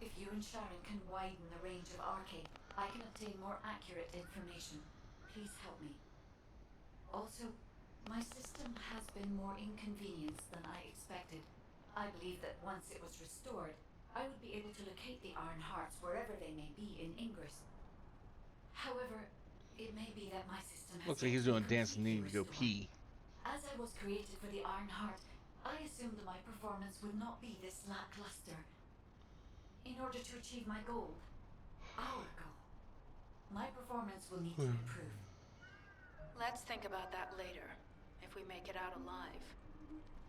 If you and Sharon can widen the range of Arcade, I can obtain more accurate information. Please help me. Also, my system has been more inconvenienced than I expected. I believe that once it was restored, I would be able to locate the Ironhearts wherever they may be in Ingress. However, it may be that my system has Looks like he's doing dance and needing to go pee. As I was created for the Ironheart, I assumed that my performance would not be this lackluster. In order to achieve my goal, our goal, my performance will need to improve. Let's think about that later, if we make it out alive.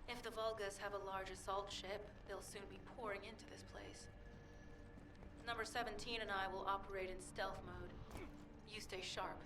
If the Vulgus have a large assault ship, they'll soon be pouring into this place. Number 17 and I will operate in stealth mode. You stay sharp.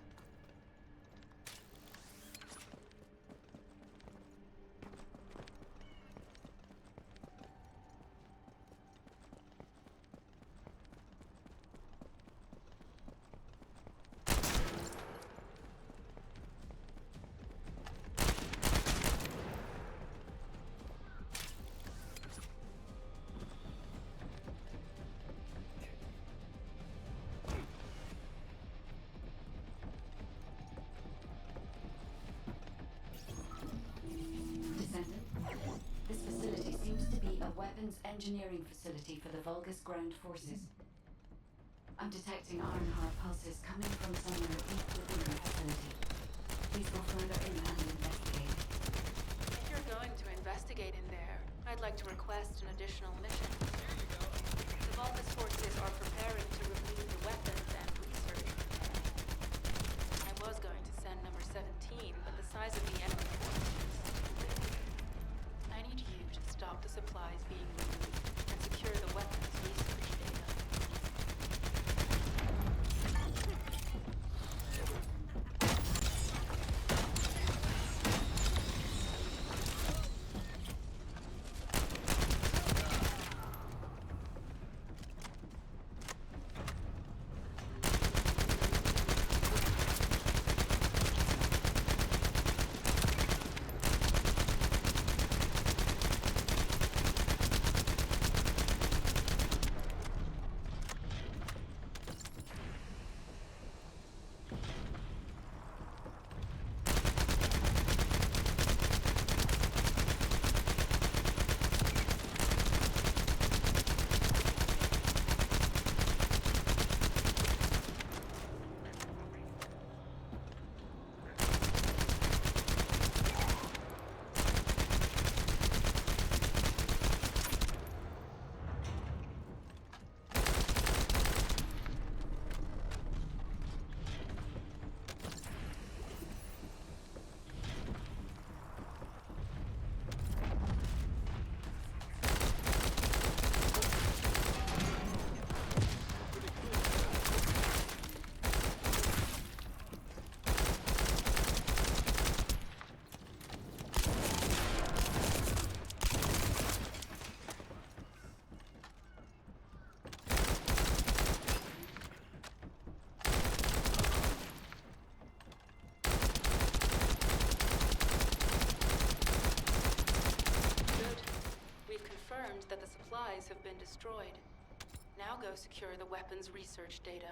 This facility seems to be a weapons engineering facility for the Vulgus ground forces. I'm detecting Ironheart pulses coming from somewhere deep within the facility. Please go further in and investigate. If you're going to investigate in there, I'd like to request an additional mission. The Vulgus forces are preparing to remove the weapons and research from there. I was going to send number 17, but the size of the enemy force is too big. I need you to stop the supplies being removed and secure the weapons research data. supplies have been destroyed. Now go secure the weapons research data.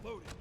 Loading.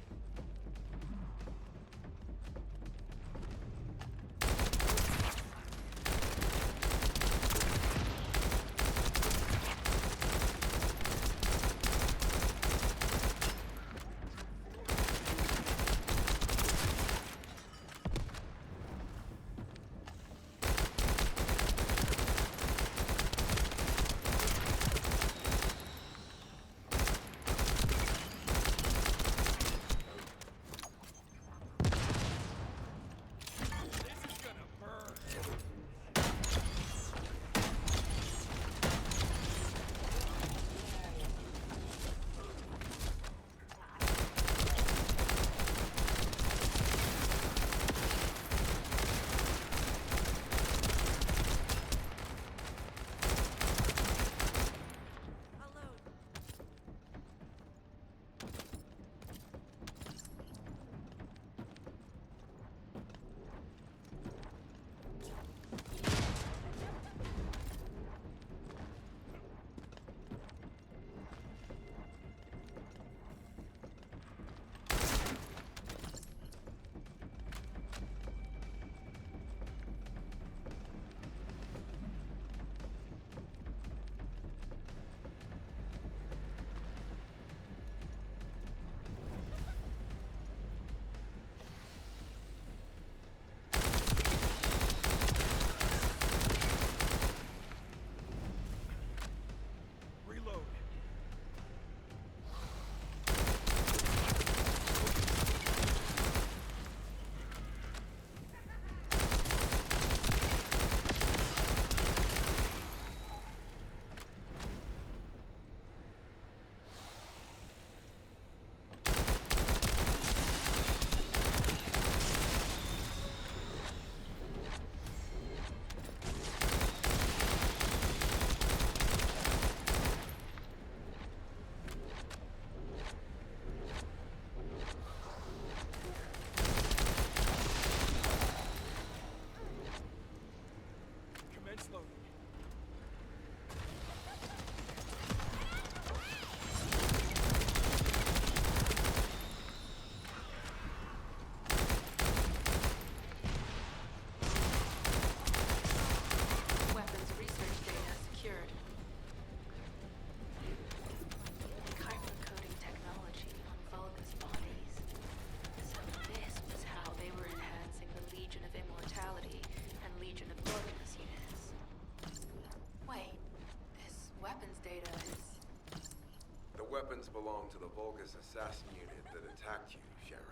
weapons belong to the Vulgus assassin unit that attacked you, Sharon.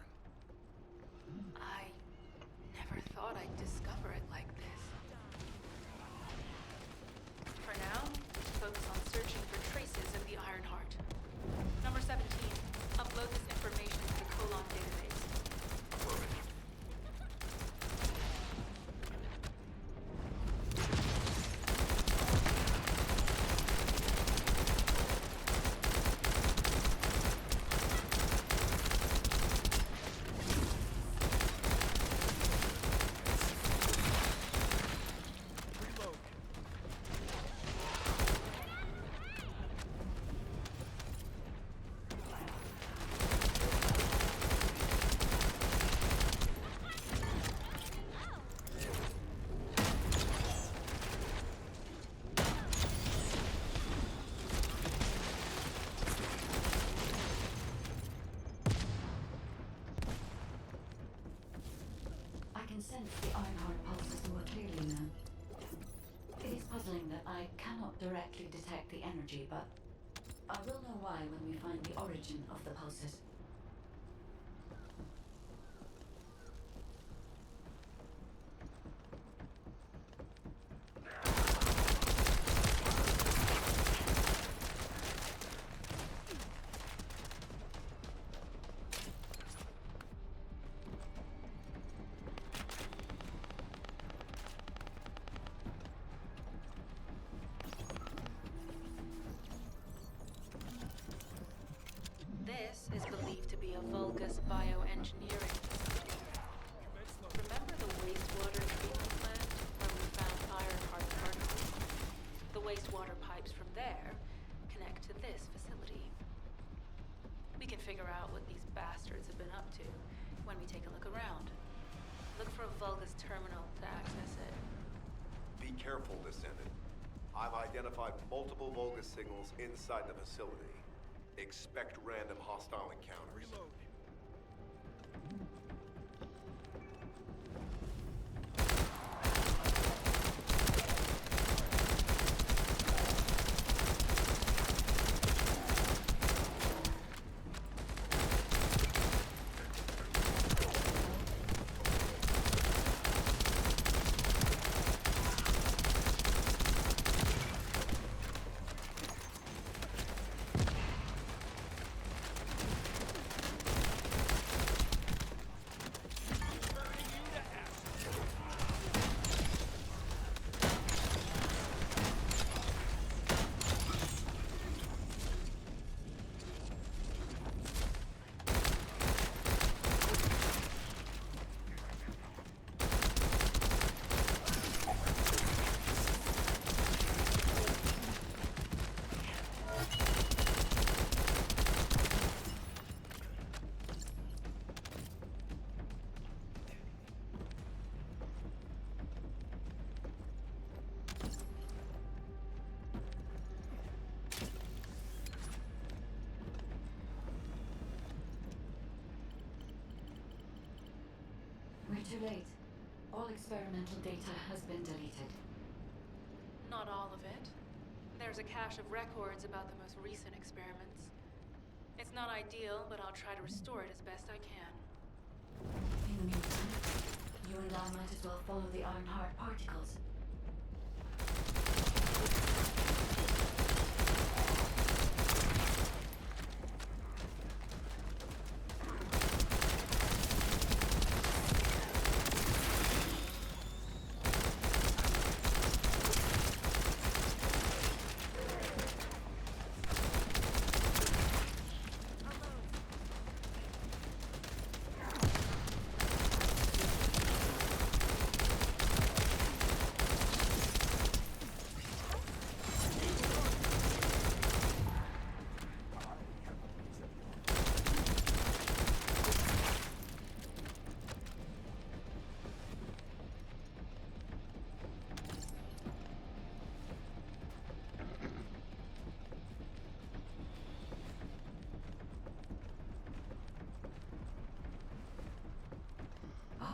I never thought I'd discover it like this. For now, focus on searching for traces of the Iron Heart. Number 17, upload this information to the Colon database. Uploaded. I can sense the Ironheart pulses more clearly now. It is puzzling that I cannot directly detect the energy, but I will know why when we find the origin of the pulses. can figure out what these bastards have been up to when we take a look around. Look for a Vulgus terminal to access it. Be careful, Descendant. I've identified multiple Vulgus signals inside the facility. Expect random hostile encounters. Reload. We're too late. All experimental data has been deleted. Not all of it. There's a cache of records about the most recent experiments. It's not ideal, but I'll try to restore it as best I can. In the meantime, you and I might as well follow the Ironheart particles.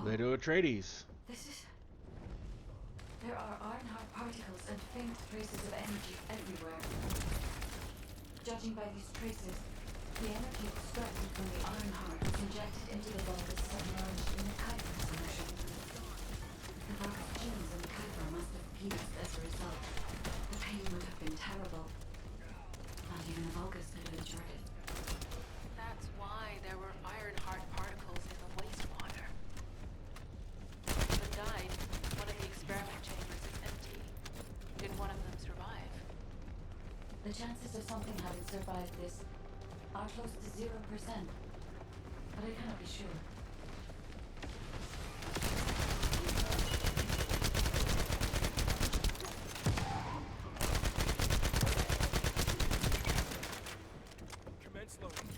Lato Atreides. There are Ironheart particles and faint traces of energy everywhere. Judging by these traces, the energy extracted from the Ironheart was injected into the Vulgus submerged in the Kuiper solution. The Vulgus genes in the Kuiper must have fused as a result. The pain would have been terrible. Not even a Vulgus could have endured it. That's why there were Ironheart particles in the wastewater. But died. One of the experiment chambers is empty. Did one of them survive? The chances of something having survived this are close to 0%, but I cannot be sure. Commence loading.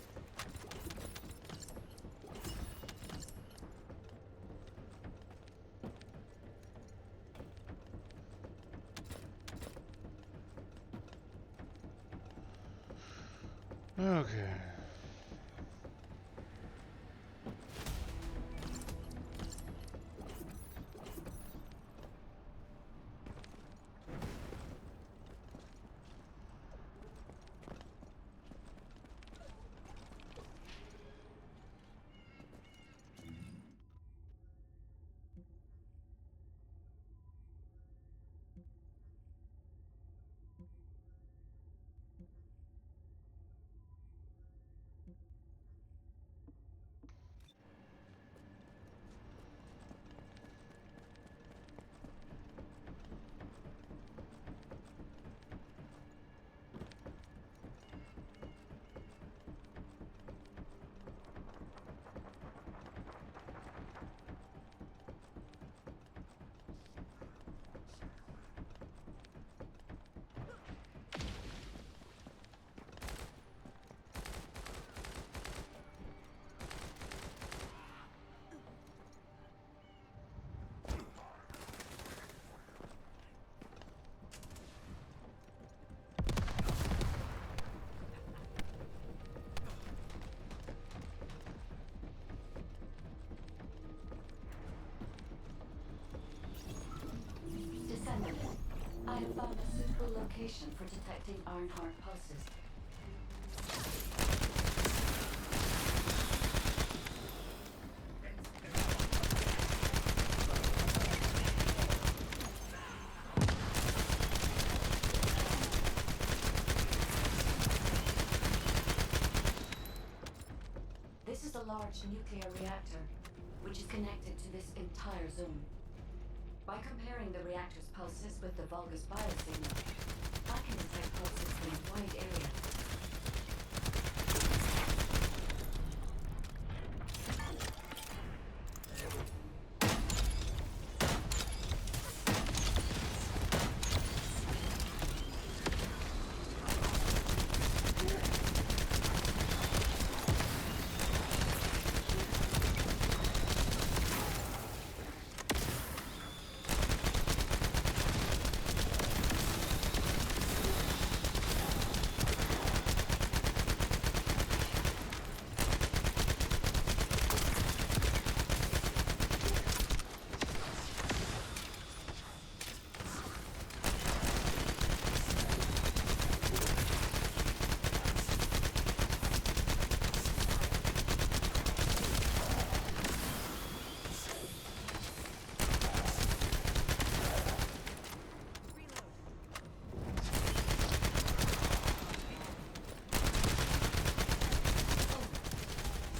Okay. have found a suitable location for detecting Ironheart pulses. This is a large nuclear reactor, which is connected to this entire zone. By comparing the reactor's pulses with the Vulgus biosignal, I can detect pulses in a wide area.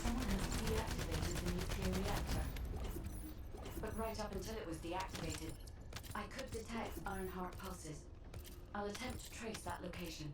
Someone has deactivated the nuclear reactor. But right up until it was deactivated, I could detect Ironheart pulses. I'll attempt to trace that location.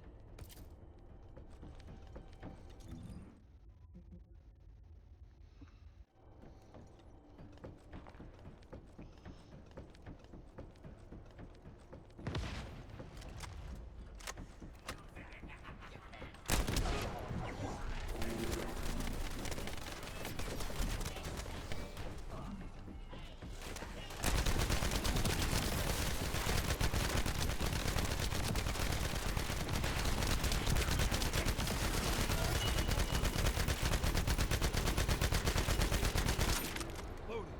Loading.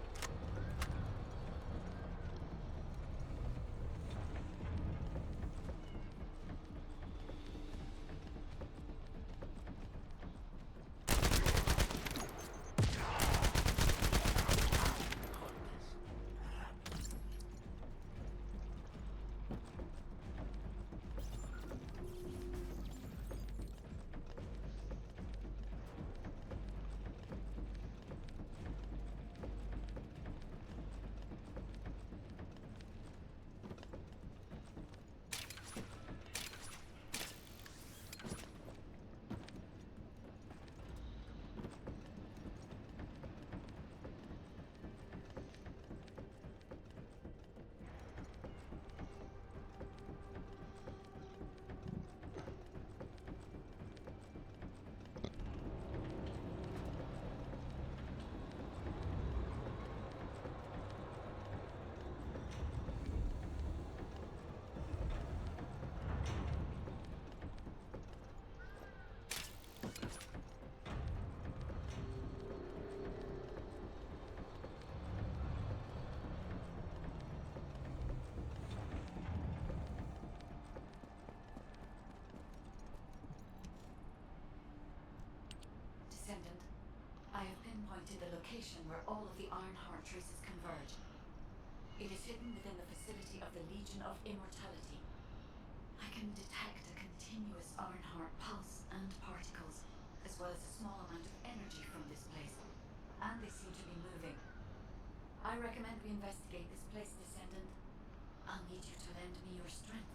Descendant, I have pinpointed the location where all of the Ironheart traces converge. It is hidden within the facility of the Legion of Immortality. I can detect a continuous Ironheart pulse and particles, as well as a small amount of energy from this place. And they seem to be moving. I recommend we investigate this place, Descendant. I'll need you to lend me your strength.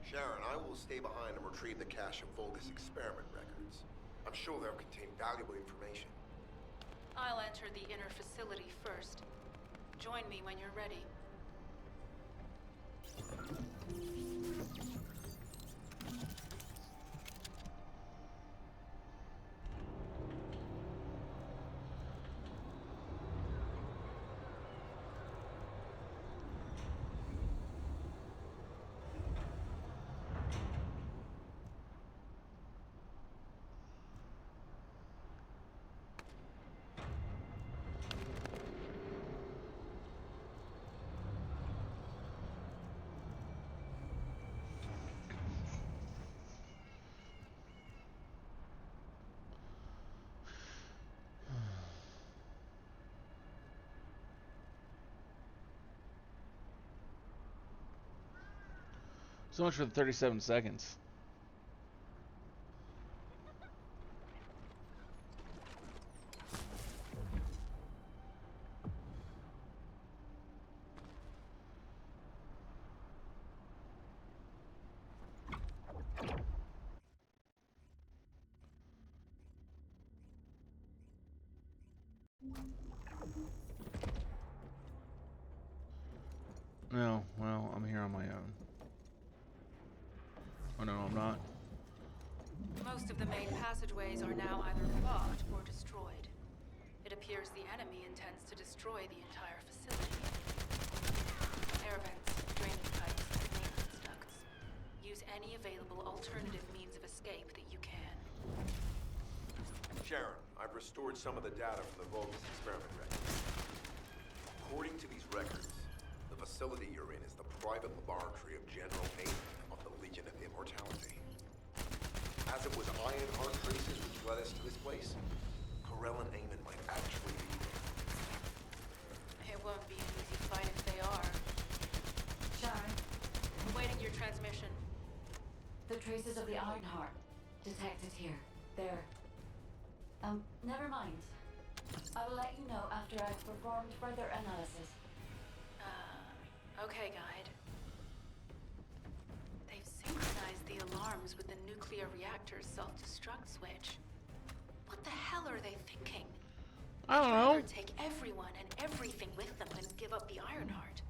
Sharon, I will stay behind and retrieve the cache of Vulgus experiment records. I'm sure they'll contain valuable information. I'll enter the inner facility first. Join me when you're ready. So much for the 37 seconds. No, well, I'm here on my own. Oh no, I'm not. Most of the main passageways are now either blocked or destroyed. It appears the enemy intends to destroy the entire facility. Air vents, drainage pipes, and maintenance ducts. Use any available alternative means of escape that you can. Sharon, I've restored some of the data from the Vulgus experiment records. According to these records, the facility you're in is the private laboratory of General Aiden of the Legion of Immortality. As it was Ironheart traces which led us to this place, Corell and Eamon might actually be there. It won't be an easy fight if they are. Sharon, Awaiting your transmission. the traces of the Ironheart detected here. They're... never mind. I will let you know after I've performed further analysis. Okay, Guide. They've synchronized the alarms with the nuclear reactor's self-destruct switch. What the hell are they thinking? I don't They'd know. rather take everyone and everything with them than give up the Ironheart.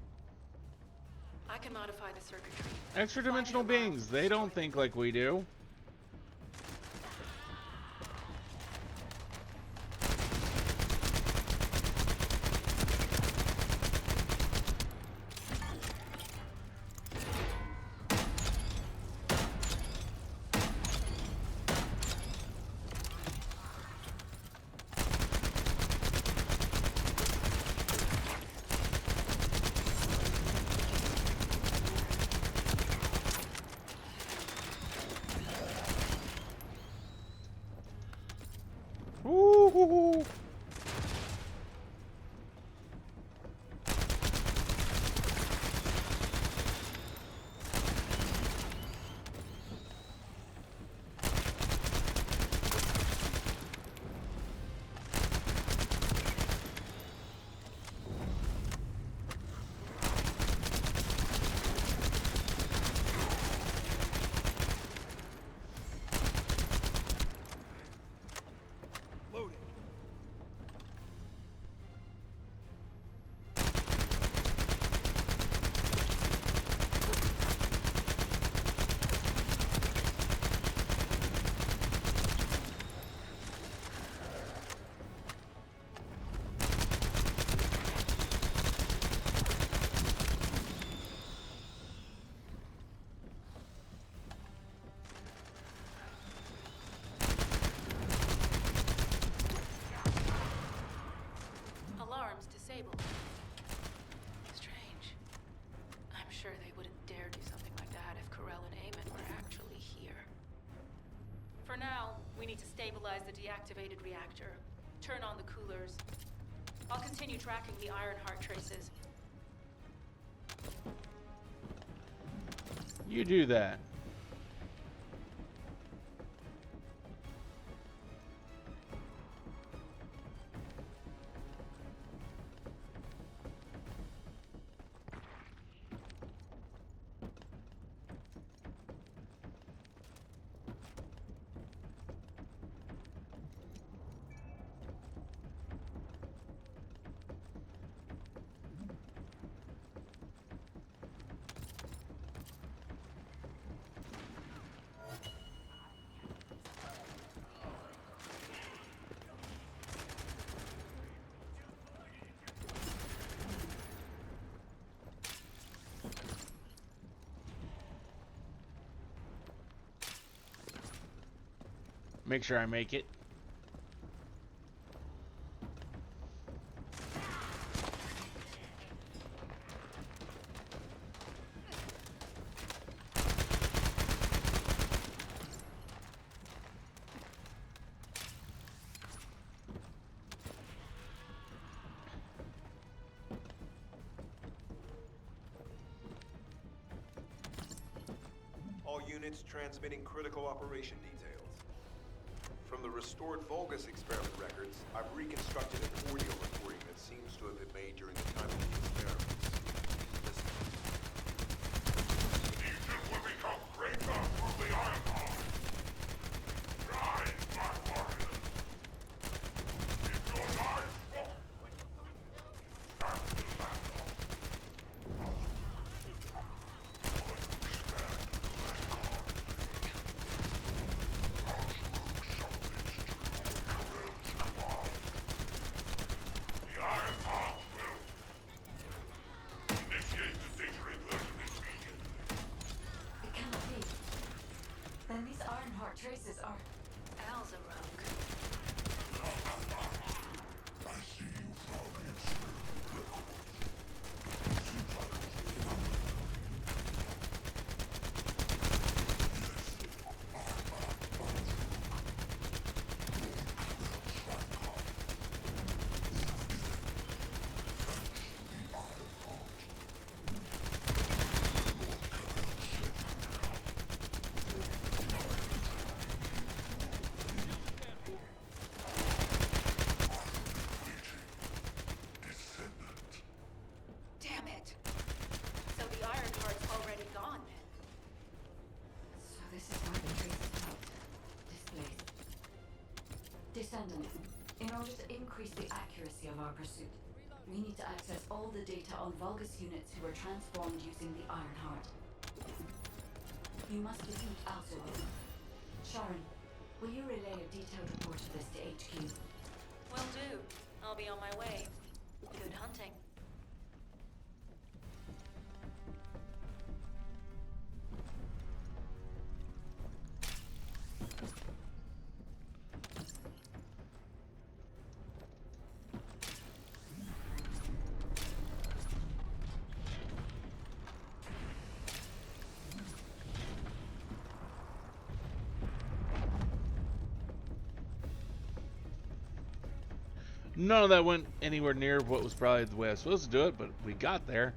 I can modify the circuitry. Extra dimensional Find the alarms beings, and they don't destroy think them. like we do. Woo-hoo-hoo. Loading. Alarms disabled. Strange. I'm sure they wouldn't dare do something like that if Corell and Eamon were actually here. For now, we need to stabilize the deactivated reactor. Turn on the coolers. I'll continue tracking the Ironheart traces. You do that. Make sure I make it. units transmitting critical operation details. From the restored Vulgus experiment records, I've reconstructed an audio recording that seems to have been made during the time of the experiments. Listen. Egypt will become greater through the Iron Heart. Rise, my warriors. If your lives fall, that will happen. The Iron Heart will initiate the data reversion immediately. It cannot be. Then these Ironheart traces are... Alzaroke. I see you found the experiment records. Seems like a phenomenon. Descendant. Damn it! So the Ironheart's already gone then. So this is why the traces felt displaced. Descendant, in order to increase the accuracy of our pursuit, we need to access all the data on Vulgus units who were transformed using the Ironheart. You must defeat Alzaroke. Sharon, will you relay a detailed report of this to HQ? Will do. I'll be on my way. Good hunting. None of that went anywhere near what was probably the way I was supposed to do it, but we got there.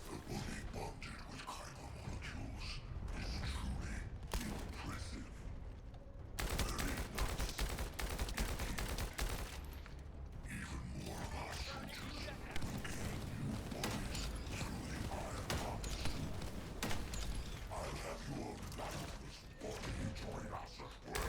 The body bonded with chiral molecules is truly impressive. Very nice indeed. Even more of our soldiers will gain new bodies through the Iron Heart soon. I'll have your lifeless body join us as well.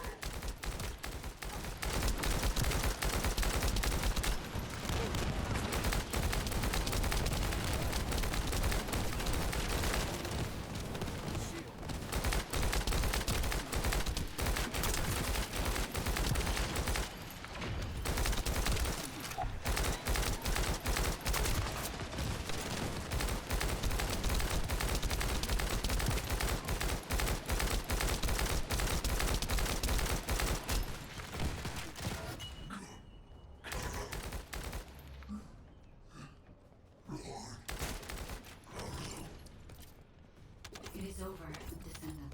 It is over, Descendant.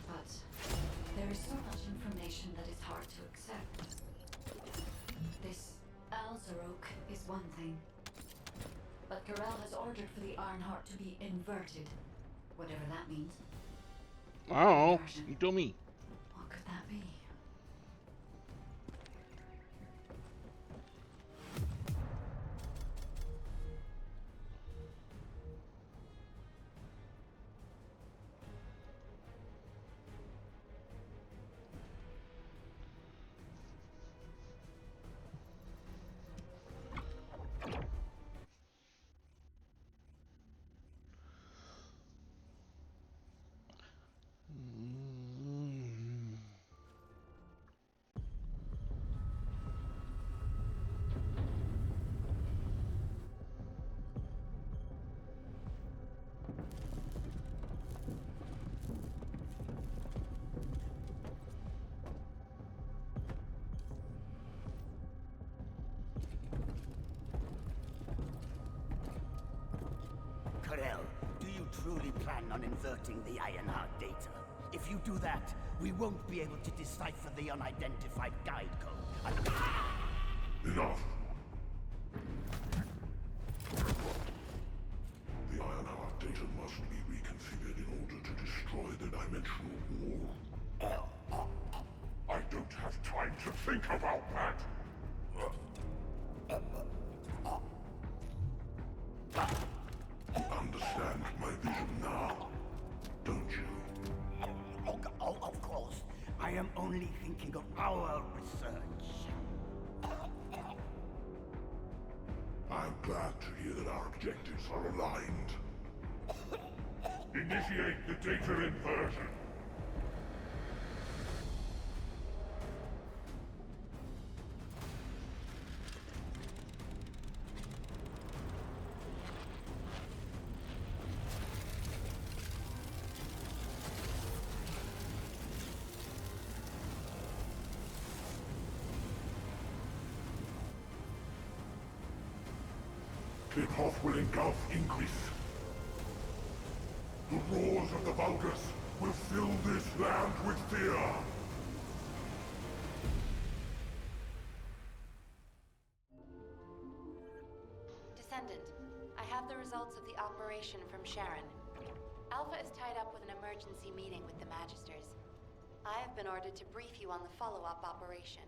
But there is so much information that is hard to accept. This Alzaroke is one thing. But Karel has ordered for the Ironheart to be inverted. Whatever that means. I don't know. You tell me. What could that be? truly plan on inverting the Ironheart data? If you do that, we won't be able to decipher the unidentified guide code. Enough! The Ironheart data must be reconfigured in order to destroy the dimensional wall. I don't have time to think about that! You understand my vision now, don't you? Oh, of course. I am only thinking of our research. I'm glad to hear that our objectives are aligned. Initiate the data inversion. The path will engulf Increase. The roars of the Vulgus will fill this land with fear. Descendant, I have the results of the operation from Sharon. Alpha is tied up with an emergency meeting with the Magisters. I have been ordered to brief you on the follow-up operation.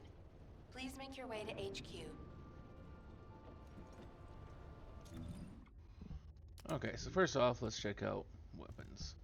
Please make your way to HQ. Okay, so first off, let's check out weapons.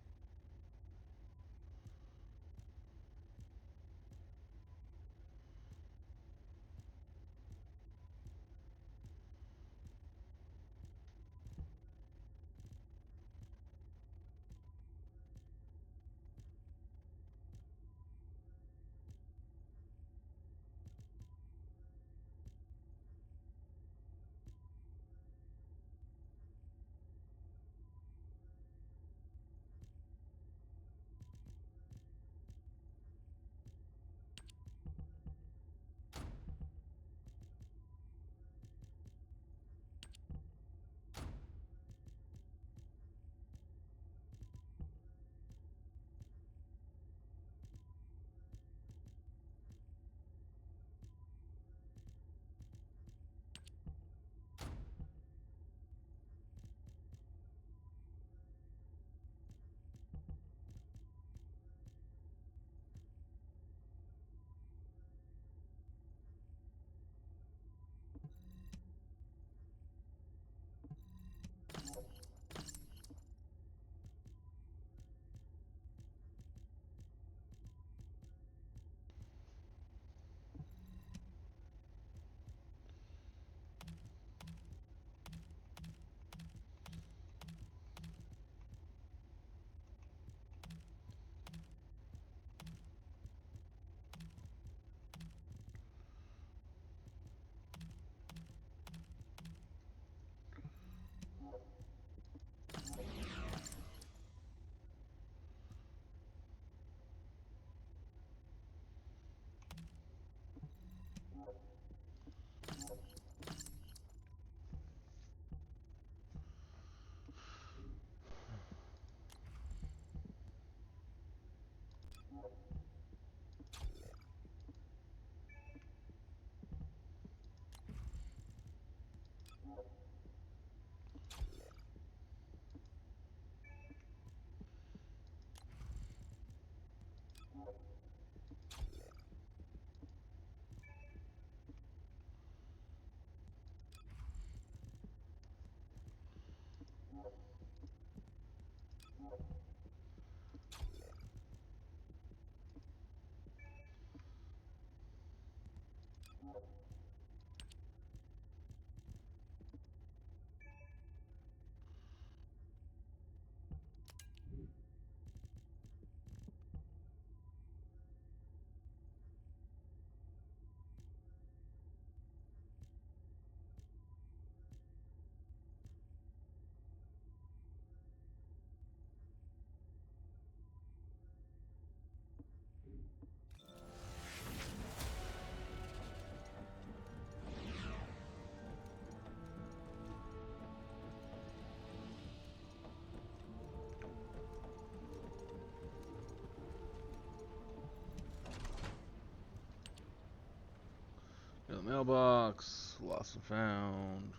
Mailbox. Lost and found.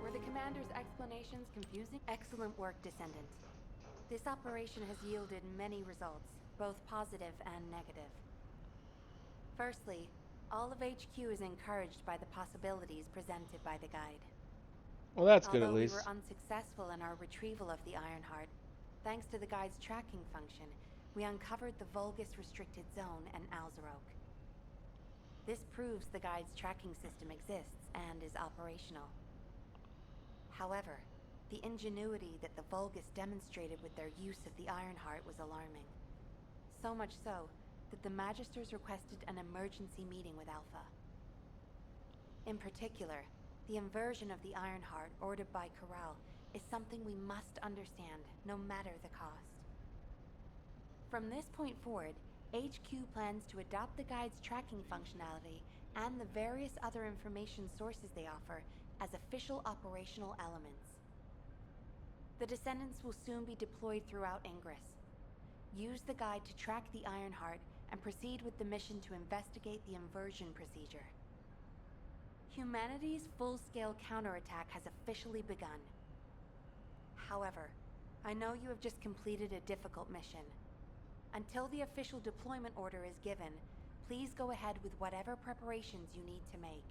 Were the commander's explanations confusing? Excellent work, Descendant. This operation has yielded many results, both positive and negative. Firstly, all of HQ is encouraged by the possibilities presented by the guide. Well, that's good at Although we least. were unsuccessful in our retrieval of the Ironheart, thanks to the guide's tracking function, we uncovered the Vulgus restricted zone and Alzarok. This proves the guide's tracking system exists and is operational. However, the ingenuity that the Vulgus demonstrated with their use of the Ironheart was alarming. So much so that the Magisters requested an emergency meeting with Alpha. In particular, the inversion of the Ironheart ordered by Corral is something we must understand, no matter the cost. From this point forward, HQ plans to adopt the guide's tracking functionality and the various other information sources they offer as official operational elements. The Descendants will soon be deployed throughout Ingress. Use the guide to track the Ironheart and proceed with the mission to investigate the inversion procedure. Humanity's full-scale counterattack has officially begun. However, I know you have just completed a difficult mission. Until the official deployment order is given, please go ahead with whatever preparations you need to make.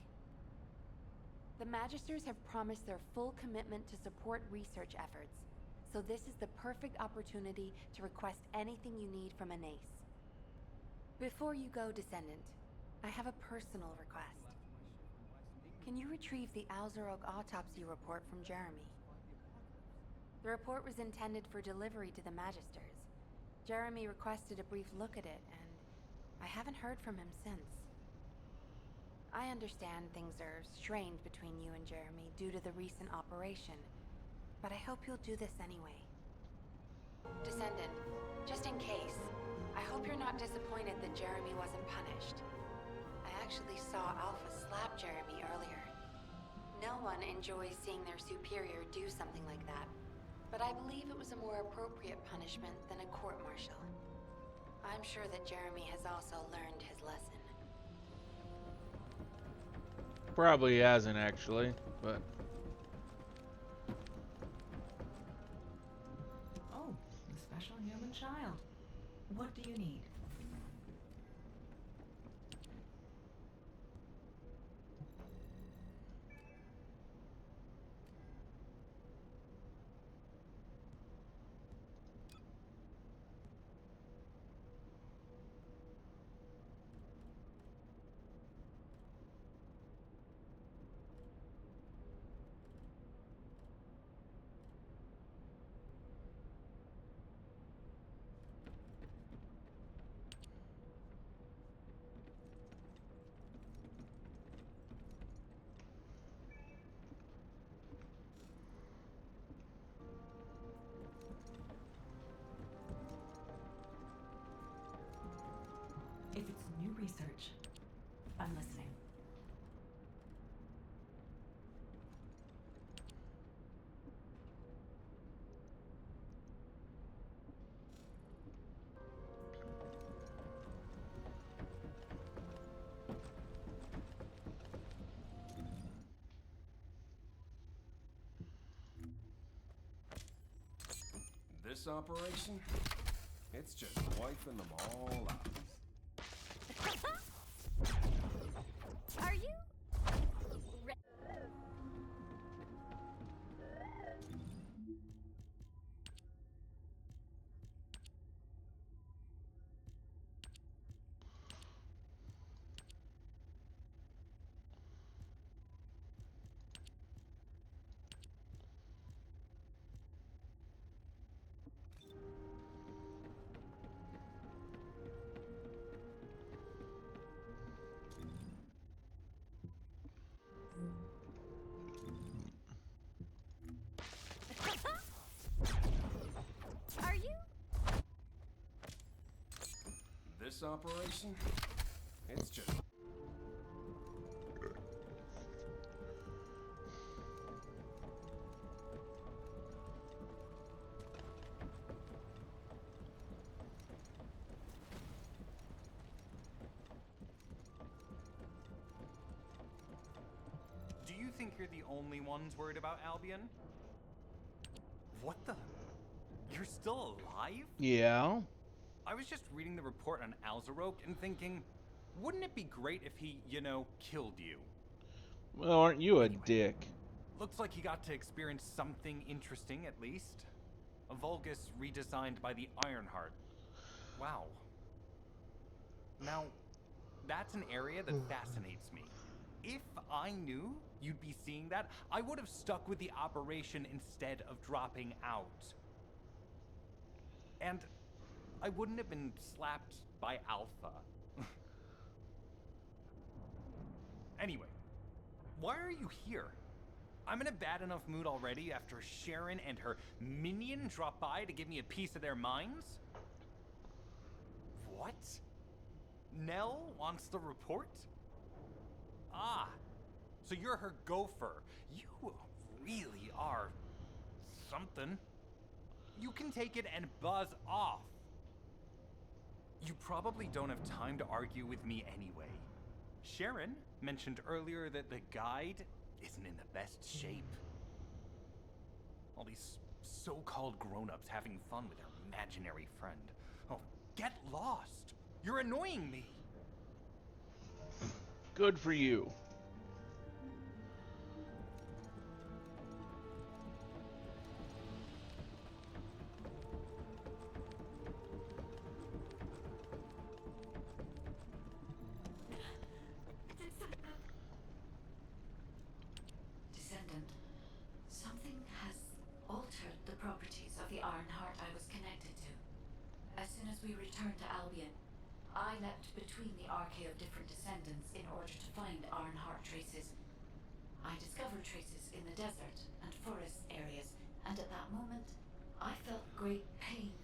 The Magisters have promised their full commitment to support research efforts, so this is the perfect opportunity to request anything you need from an ace. Before you go, Descendant, I have a personal request. Can you retrieve the Alzarok autopsy report from Jeremy? The report was intended for delivery to the Magisters. Jeremy requested a brief look at it, and I haven't heard from him since. I understand things are strained between you and Jeremy due to the recent operation, but I hope you'll do this anyway. Descendant, just in case, I hope you're not disappointed that Jeremy wasn't punished. I actually saw Alpha slap Jeremy earlier. No one enjoys seeing their superior do something like that, but I believe it was a more appropriate punishment than a court-martial. I'm sure that Jeremy has also learned his lesson. Probably hasn't actually, but Oh, the special human child. What do you need? If it's new research, I'm listening. This operation? It's just wiping them all out. Are you? Are you? This operation? It's just... Do you think you're the only ones worried about Albion? What the? You're still alive? Yeah. I was just reading the report on Alzarok and thinking, wouldn't it be great if he, killed you? Well, aren't you a dick? Looks like he got to experience something interesting at least. A Vulgus redesigned by the Ironheart. Wow. Now, that's an area that fascinates me. If I knew you'd be seeing that, I would have stuck with the operation instead of dropping out. And I wouldn't have been slapped by Alpha. Anyway, why are you here? I'm in a bad enough mood already after Sharon and her minion drop by to give me a piece of their minds? What? Nell wants the report? Ah, so you're her gopher. You really are something. You can take it and buzz off. You probably don't have time to argue with me anyway. Sharon mentioned earlier that the guide isn't in the best shape. All these so-called grown-ups having fun with their imaginary friend. Oh, get lost. You're annoying me. Good for you. Descendant, something has altered the properties of the Ironheart I was connected to. As soon as we returned to Albion, I leapt between the arcade of different descendants in order to find Ironheart traces. I discovered traces in the desert and forest areas, and at that moment, I felt great pain.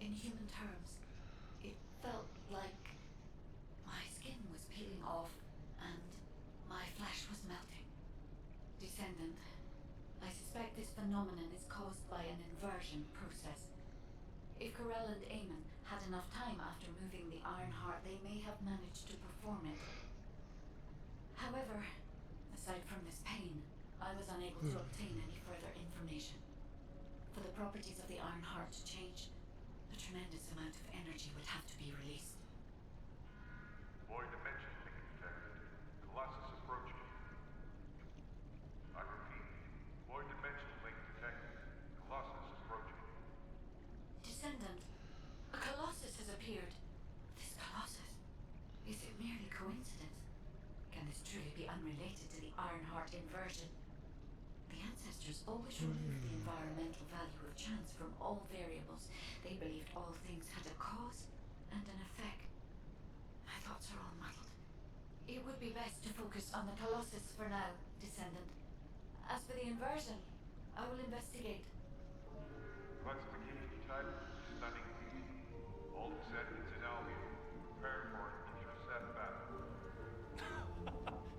In human terms, it felt like my skin was peeling off and my flesh was melting. Descendant, I suspect this phenomenon is caused by an inversion process. If Corell and Eamon had enough time after moving the Ironheart, they may have managed to perform it. However, aside from this pain, I was unable to obtain any further information. For the properties of the Ironheart to change, a tremendous amount of energy would have to be released. Void dimension link detected. Colossus approaching. I repeat, void dimension link detected. Colossus approaching. Descendant, a Colossus has appeared. This Colossus, is it merely coincidence? Can this truly be unrelated to the Ironheart inversion? The ancestors always removed the environmental value of chance from all variables. They believed all things had a cause and an effect. My thoughts are all muddled. It would be best to focus on the Colossus for now, Descendant. As for the inversion, I will investigate. Classification type, stunning beauty. All descendants in Albion. Prepare for an intercept battle.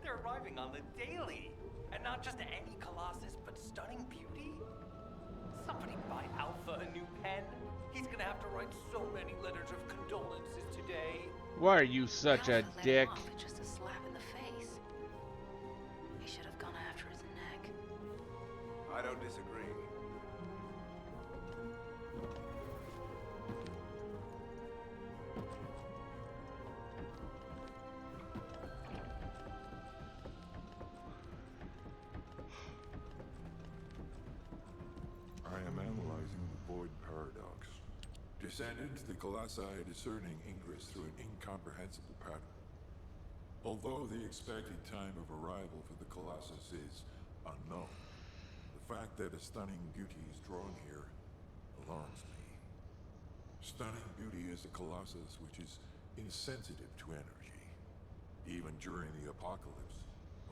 They're arriving on the daily. And not just any Colossus, but stunning beauty? Somebody buy Alpha a new pen. He's gonna have to write so many letters of condolences today. Why are you such a Alpha let him dick? off with just a slap in the face. He should have gone after his neck. I don't disagree. paradox. Descendant, the Colossi are discerning ingress through an incomprehensible pattern. Although the expected time of arrival for the Colossus is unknown, the fact that a stunning beauty is drawn here alarms me. Stunning beauty is a Colossus which is insensitive to energy. Even during the apocalypse,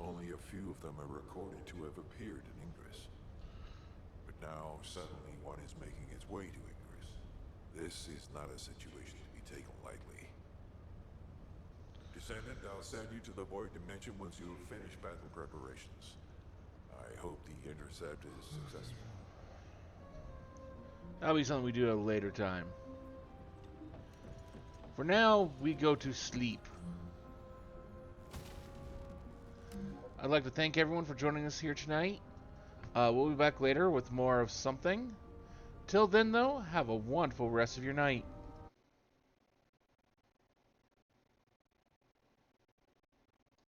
only a few of them are recorded to have appeared in Ingress. But now, suddenly, one is making its way to Ingress. This is not a situation to be taken lightly. Descendant, I'll send you to the Void Dimension once you have finished battle preparations. I hope the intercept is successful. That'll be something we do at a later time. For now, we go to sleep. I'd like to thank everyone for joining us here tonight. We'll be back later with more of something. Till then, though, have a wonderful rest of your night.